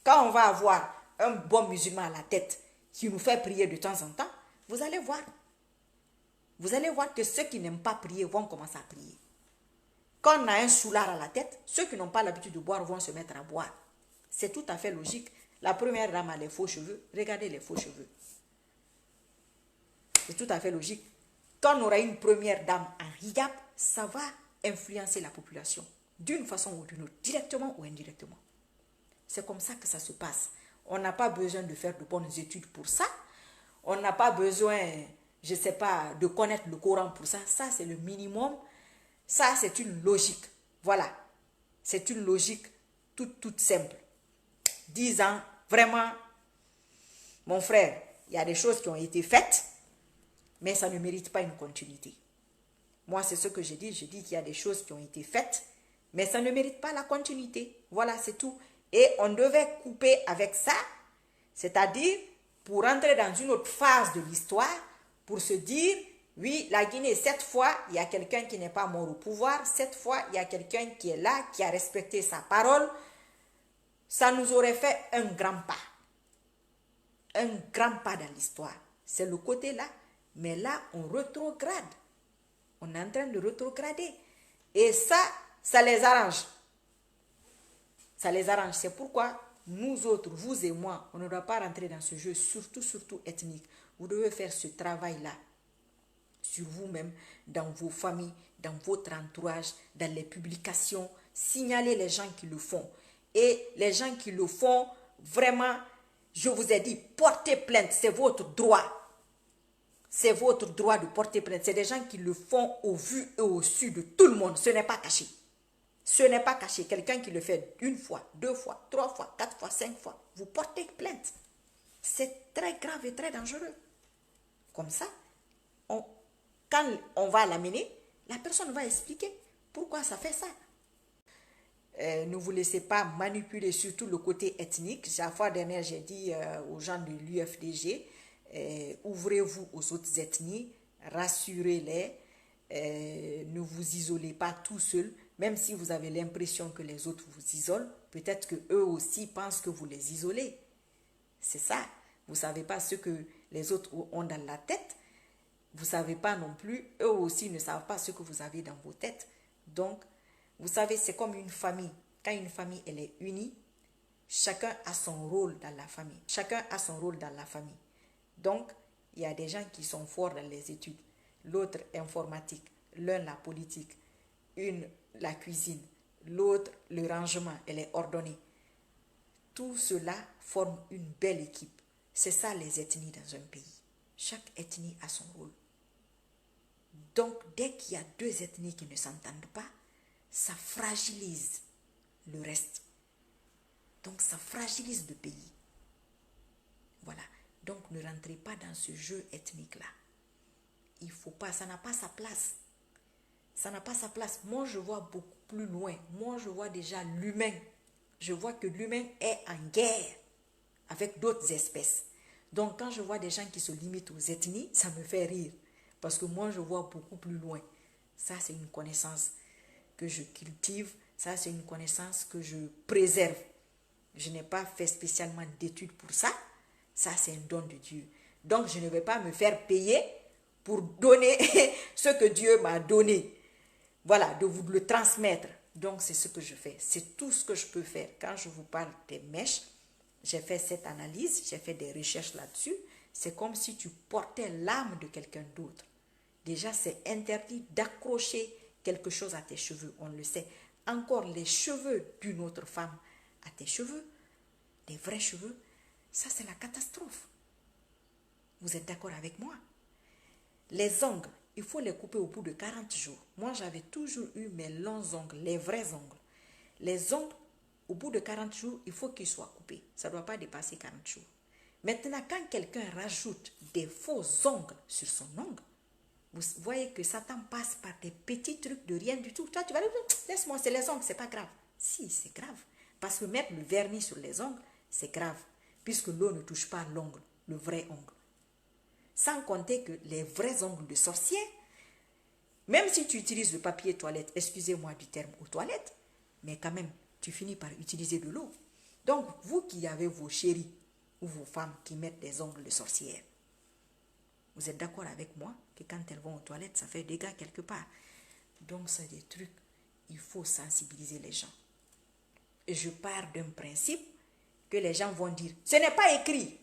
Quand on va avoir un bon musulman à la tête qui nous fait prier de temps en temps, vous allez voir. Vous allez voir que ceux qui n'aiment pas prier vont commencer à prier. Quand on a un soulard à la tête, ceux qui n'ont pas l'habitude de boire vont se mettre à boire. C'est tout à fait logique. La première dame a les faux cheveux. Regardez les faux cheveux. C'est tout à fait logique. Quand on aura une première dame en hijab, ça va influencer la population. D'une façon ou d'une autre, directement ou indirectement. C'est comme ça que ça se passe. On n'a pas besoin de faire de bonnes études pour ça. On n'a pas besoin, je ne sais pas, de connaître le Coran pour ça. Ça, c'est le minimum. Ça, c'est une logique. Voilà. C'est une logique toute simple. 10 ans, vraiment, mon frère, il y a des choses qui ont été faites, mais ça ne mérite pas une continuité. Moi, c'est ce que je dis. Je dis qu'il y a des choses qui ont été faites, mais ça ne mérite pas la continuité. Voilà, c'est tout. Et on devait couper avec ça, c'est-à-dire pour entrer dans une autre phase de l'histoire, pour se dire, oui, la Guinée, cette fois, il y a quelqu'un qui n'est pas mort au pouvoir, cette fois, il y a quelqu'un qui est là, qui a respecté sa parole. Ça nous aurait fait un grand pas. Un grand pas dans l'histoire. C'est le côté là, mais là, on rétrograde. On est en train de rétrograder. Et ça les arrange. Ça les arrange. C'est pourquoi nous autres, vous et moi, on ne doit pas rentrer dans ce jeu, surtout ethnique. Vous devez faire ce travail-là sur vous-même, dans vos familles, dans votre entourage, dans les publications. Signalez les gens qui le font. Et les gens qui le font, vraiment, je vous ai dit, portez plainte, c'est votre droit. C'est votre droit de porter plainte. C'est des gens qui le font au vu et au su de tout le monde. Ce n'est pas caché. Ce n'est pas caché. Quelqu'un qui le fait une fois, 2 fois, 3 fois, 4 fois, 5 fois, vous portez plainte. C'est très grave et très dangereux. Comme ça, quand on va l'amener, la personne va expliquer pourquoi ça fait ça. Ne vous laissez pas manipuler, surtout le côté ethnique. La fois dernière, j'ai dit aux gens de l'UFDG, ouvrez-vous aux autres ethnies, rassurez-les, ne vous isolez pas tout seul, même si vous avez l'impression que les autres vous isolent, peut-être qu'eux aussi pensent que vous les isolez. C'est ça. Vous ne savez pas ce que les autres ont dans la tête. Vous ne savez pas non plus, eux aussi ne savent pas ce que vous avez dans vos têtes. Donc, vous savez, c'est comme une famille. Quand une famille, elle est unie, chacun a son rôle dans la famille. Chacun a son rôle dans la famille. Donc, il y a des gens qui sont forts dans les études. L'autre, informatique. L'un, la politique. Une, la cuisine. L'autre, le rangement. Elle est ordonnée. Tout cela forme une belle équipe. C'est ça les ethnies dans un pays. Chaque ethnie a son rôle. Donc, dès qu'il y a 2 ethnies qui ne s'entendent pas, ça fragilise le reste. Donc, ça fragilise le pays. Voilà. Donc, ne rentrez pas dans ce jeu ethnique-là. Il faut pas, ça n'a pas sa place. Ça n'a pas sa place. Moi, je vois beaucoup plus loin. Moi, je vois déjà l'humain. Je vois que l'humain est en guerre avec d'autres espèces. Donc, quand je vois des gens qui se limitent aux ethnies, ça me fait rire. Parce que moi, je vois beaucoup plus loin. Ça, c'est une connaissance que je cultive. Ça, c'est une connaissance que je préserve. Je n'ai pas fait spécialement d'études pour ça. Ça, c'est un don de Dieu. Donc, je ne vais pas me faire payer pour donner ce que Dieu m'a donné. Voilà, de vous le transmettre. Donc, c'est ce que je fais. C'est tout ce que je peux faire. Quand je vous parle des mèches, j'ai fait cette analyse, j'ai fait des recherches là-dessus. C'est comme si tu portais l'âme de quelqu'un d'autre. Déjà, c'est interdit d'accrocher quelque chose à tes cheveux, on le sait. Encore les cheveux d'une autre femme à tes cheveux, des vrais cheveux, ça c'est la catastrophe. Vous êtes d'accord avec moi? Les ongles, il faut les couper au bout de 40 jours. Moi, j'avais toujours eu mes longs ongles, les vrais ongles. Les ongles, au bout de 40 jours, il faut qu'ils soient coupés. Ça ne doit pas dépasser 40 jours. Maintenant, quand quelqu'un rajoute des faux ongles sur son ongle, Vous voyez que Satan passe par des petits trucs de rien du tout. Toi, tu vas dire, laisse-moi, c'est les ongles, c'est pas grave. Si, c'est grave. Parce que mettre le vernis sur les ongles, c'est grave. Puisque l'eau ne touche pas l'ongle, le vrai ongle. Sans compter que les vrais ongles de sorcière, même si tu utilises le papier toilette, excusez-moi du terme aux toilettes, mais quand même, tu finis par utiliser de l'eau. Donc, vous qui avez vos chéris ou vos femmes qui mettent des ongles de sorcière, vous êtes d'accord avec moi que quand elles vont aux toilettes, ça fait des dégâts quelque part. Donc, c'est des trucs, il faut sensibiliser les gens. Et je pars d'un principe que les gens vont dire, ce n'est pas écrit.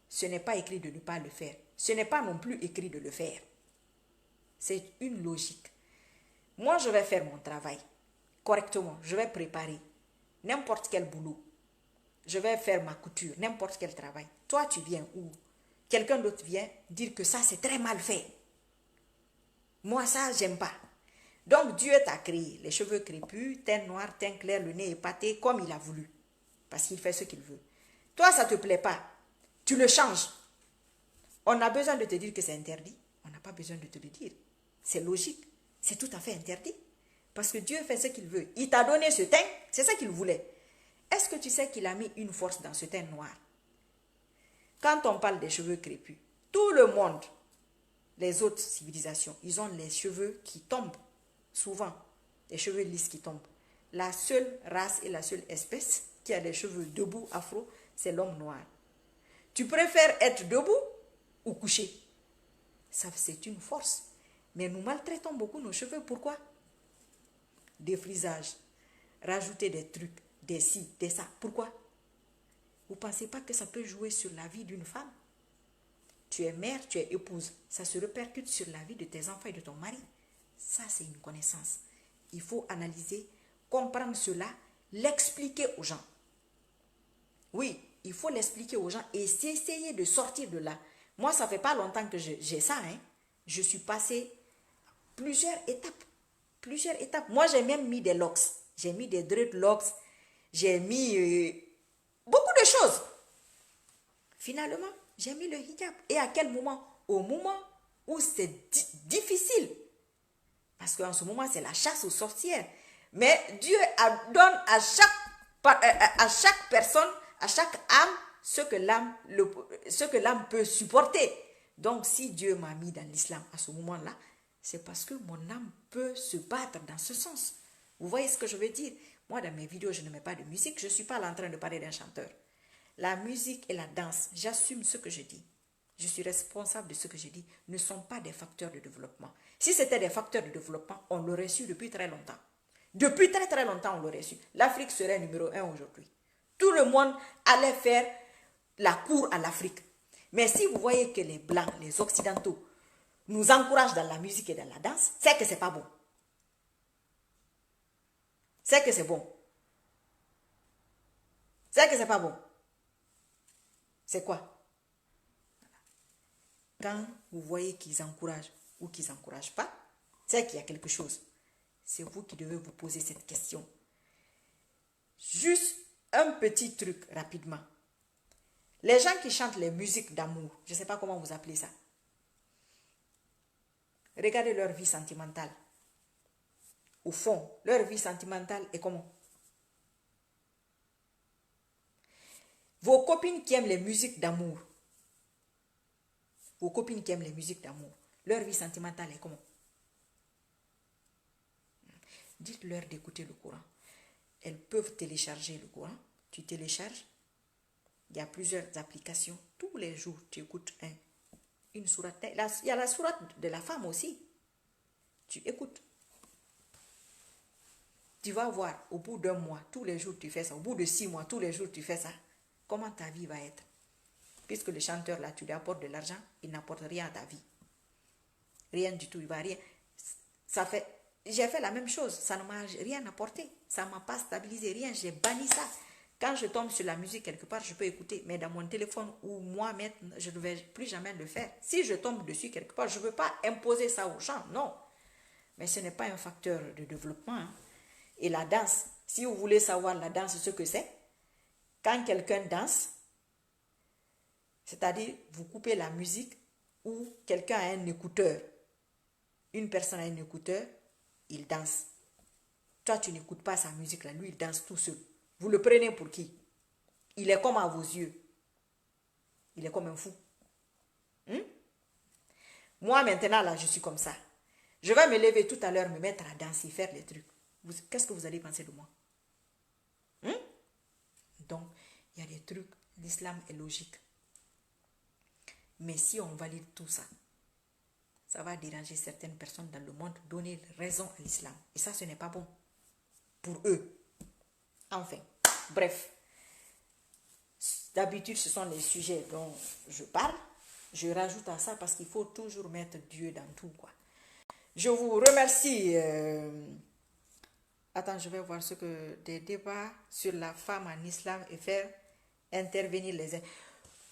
Ce n'est pas écrit de ne pas le faire. Ce n'est pas non plus écrit de le faire. C'est une logique. Moi, je vais faire mon travail correctement. Je vais préparer n'importe quel boulot. Je vais faire ma couture, n'importe quel travail. Toi, tu viens où? Quelqu'un d'autre vient dire que ça, c'est très mal fait. Moi, ça, j'aime pas. Donc, Dieu t'a créé les cheveux crépus, teint noir, teint clair, le nez épaté, comme il a voulu. Parce qu'il fait ce qu'il veut. Toi, ça ne te plaît pas. Tu le changes. On a besoin de te dire que c'est interdit. On n'a pas besoin de te le dire. C'est logique. C'est tout à fait interdit. Parce que Dieu fait ce qu'il veut. Il t'a donné ce teint, c'est ça qu'il voulait. Est-ce que tu sais qu'il a mis une force dans ce teint noir? Quand on parle des cheveux crépus, tout le monde, les autres civilisations, ils ont les cheveux qui tombent. Souvent, les cheveux lisses qui tombent. La seule race et la seule espèce qui a les cheveux debout, afro, c'est l'homme noir. Tu préfères être debout ou couché? Ça, c'est une force. Mais nous maltraitons beaucoup nos cheveux. Pourquoi? Des frisages, rajouter des trucs, des ci, des ça. Pourquoi? Vous ne pensez pas que ça peut jouer sur la vie d'une femme? Tu es mère, tu es épouse. Ça se répercute sur la vie de tes enfants et de ton mari. Ça, c'est une connaissance. Il faut analyser, comprendre cela, l'expliquer aux gens. Oui, il faut l'expliquer aux gens et essayer de sortir de là. Moi, ça ne fait pas longtemps que j'ai ça. Je suis passée plusieurs étapes. Plusieurs étapes. Moi, j'ai même mis des locks. J'ai mis des dreadlocks. J'ai mis beaucoup de choses. Finalement, j'ai mis le hijab. Et à quel moment? Au moment où c'est difficile. Parce qu'en ce moment, c'est la chasse aux sorcières. Mais Dieu donne à chaque personne, à chaque âme, ce que l'âme peut supporter. Donc, si Dieu m'a mis dans l'islam à ce moment-là, c'est parce que mon âme peut se battre dans ce sens. Vous voyez ce que je veux dire? Moi, dans mes vidéos, je ne mets pas de musique. Je ne suis pas en train de parler d'un chanteur. La musique et la danse, j'assume ce que je dis. Je suis responsable de ce que je dis, ne sont pas des facteurs de développement. Si c'était des facteurs de développement, on l'aurait su depuis très longtemps. Depuis très très longtemps, on l'aurait su. L'Afrique serait numéro 1 aujourd'hui. Tout le monde allait faire la cour à l'Afrique. Mais si vous voyez que les Blancs, les Occidentaux, nous encouragent dans la musique et dans la danse, c'est que c'est pas bon. C'est que c'est bon. C'est que c'est pas bon. C'est quoi? Quand vous voyez qu'ils encouragent ou qu'ils n'encouragent pas, c'est qu'il y a quelque chose. C'est vous qui devez vous poser cette question. Juste un petit truc rapidement. Les gens qui chantent les musiques d'amour, je ne sais pas comment vous appelez ça. Regardez leur vie sentimentale. Au fond, leur vie sentimentale est comment? Vos copines qui aiment les musiques d'amour, vos copines qui aiment les musiques d'amour, leur vie sentimentale est comment? Dites-leur d'écouter le Coran. Elles peuvent télécharger le Coran. Tu télécharges. Il y a plusieurs applications. Tous les jours, tu écoutes une sourate. Il y a la sourate de la femme aussi. Tu écoutes. Tu vas voir, au bout d'un mois, tous les jours, tu fais ça. Au bout de 6 mois, tous les jours, tu fais ça. Comment ta vie va être? Puisque le chanteur, là, tu lui apportes de l'argent, il n'apporte rien à ta vie. Rien du tout, il va rien. J'ai fait la même chose, ça ne m'a rien apporté. Ça ne m'a pas stabilisé, rien, j'ai banni ça. Quand je tombe sur la musique quelque part, je peux écouter, mais dans mon téléphone ou moi, je ne vais plus jamais le faire. Si je tombe dessus quelque part, je ne veux pas imposer ça aux gens, non. Mais ce n'est pas un facteur de développement. Hein. Et la danse, si vous voulez savoir la danse, ce que c'est, quand quelqu'un danse, c'est-à-dire vous coupez la musique ou quelqu'un a un écouteur, Une personne a un écouteur, il danse. Toi, tu n'écoutes pas sa musique là, lui, il danse tout seul. Vous le prenez pour qui? Il est comme à vos yeux. Il est comme un fou. Moi, maintenant, là, je suis comme ça. Je vais me lever tout à l'heure, me mettre à danser, faire les trucs. Qu'est-ce que vous allez penser de moi? Donc, il y a des trucs, l'islam est logique. Mais si on valide tout ça, ça va déranger certaines personnes dans le monde, donner raison à l'islam. Et ça, ce n'est pas bon pour eux. Enfin, bref. D'habitude, ce sont les sujets dont je parle. Je rajoute à ça parce qu'il faut toujours mettre Dieu dans tout, quoi. Je vous remercie. Attends, je vais voir ce que des débats sur la femme en islam et faire intervenir les uns.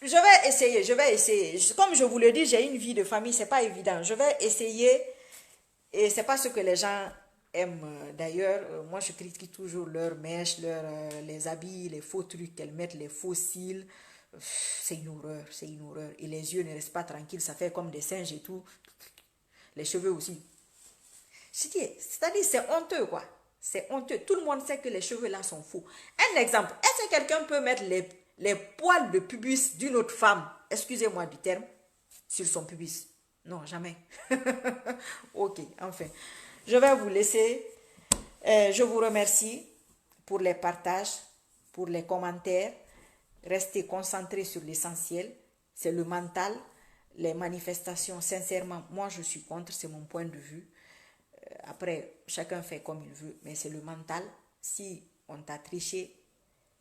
Je vais essayer. Comme je vous le dis, j'ai une vie de famille, c'est pas évident. Je vais essayer et c'est pas ce que les gens aiment. D'ailleurs, moi je critique toujours leurs mèches, les habits, les faux trucs qu'elles mettent, les faux cils. C'est une horreur, c'est une horreur. Et les yeux ne restent pas tranquilles, ça fait comme des singes et tout. Les cheveux aussi. C'est-à-dire, c'est honteux, quoi. C'est honteux. Tout le monde sait que les cheveux là sont faux. Un exemple, est-ce que quelqu'un peut mettre les poils de pubis d'une autre femme, excusez-moi du terme, sur son pubis? Non, jamais. Ok, enfin. Je vais vous laisser. Je vous remercie pour les partages, pour les commentaires. Restez concentrés sur l'essentiel. C'est le mental. Les manifestations, sincèrement, moi je suis contre, c'est mon point de vue. Après, chacun fait comme il veut, mais c'est le mental. Si on t'a triché,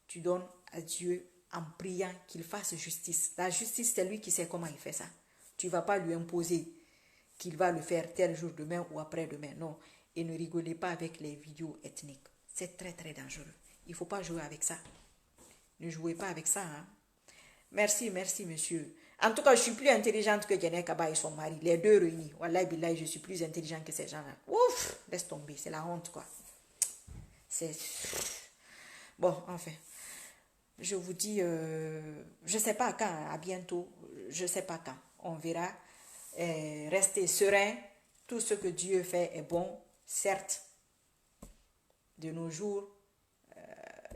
tu donnes à Dieu en priant qu'il fasse justice. La justice, c'est lui qui sait comment il fait ça. Tu ne vas pas lui imposer qu'il va le faire tel jour demain ou après-demain. Non. Et ne rigolez pas avec les vidéos ethniques. C'est très, très dangereux. Il ne faut pas jouer avec ça. Ne jouez pas avec ça. Hein. Merci, monsieur. En tout cas, je suis plus intelligente que Gene Kaba et son mari. Les deux réunis. Wallahi billahi, je suis plus intelligente que ces gens-là. Ouf, laisse tomber. C'est la honte, quoi. C'est... Bon, enfin. Je vous dis, je ne sais pas quand, à bientôt. Je ne sais pas quand. On verra. Restez serein. Tout ce que Dieu fait est bon. Certes, de nos jours,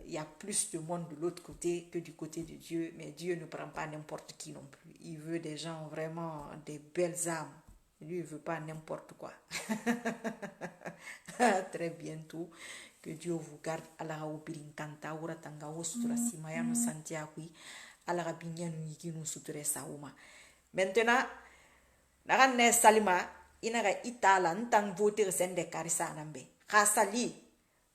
il y a plus de monde de l'autre côté que du côté de Dieu, mais Dieu ne prend pas n'importe qui non plus. Il veut des gens vraiment, des belles âmes. Lui, il ne veut pas n'importe quoi. Très bientôt. Que Dieu vous garde. Allah obirin kanta ura tanga ostura simaya no santiakui. Allah binya no yiki no suture sauma. Maintenant, nagan salima inaga itala ntang voter sende karisa nambe. Khasali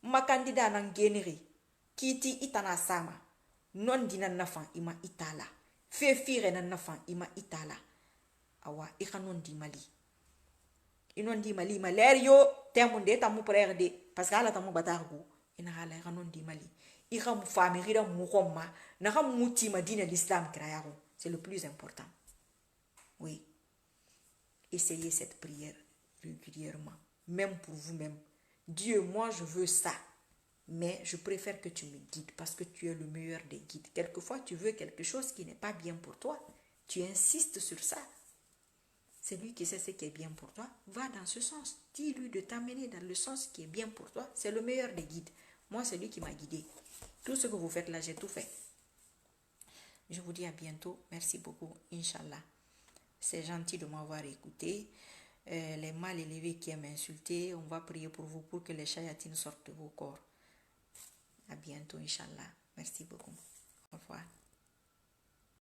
ma candidat nan generi. Kiti itana sama non dina nafan ima itala fe fire na nafan ima itala awa ikanon di mali inon di mali malerio temunde tamu prerde parce que ala tamu batargu ina hala ikanon di mali ikam famira mu khomma na kam muti madina l'islam krayaro, c'est le plus important. Oui, essayez cette prière régulièrement, même pour vous-même. Dieu, moi je veux ça. Mais je préfère que tu me guides parce que tu es le meilleur des guides. Quelquefois, tu veux quelque chose qui n'est pas bien pour toi. Tu insistes sur ça. C'est lui qui sait ce qui est bien pour toi. Va dans ce sens. Dis-lui de t'amener dans le sens qui est bien pour toi. C'est le meilleur des guides. Moi, c'est lui qui m'a guidé. Tout ce que vous faites là, j'ai tout fait. Je vous dis à bientôt. Merci beaucoup. Inch'Allah. C'est gentil de m'avoir écouté. Les mal élevés qui aiment insulter, on va prier pour vous pour que les chayatines sortent de vos corps. À bientôt, Inch'Allah. Merci beaucoup. Au revoir.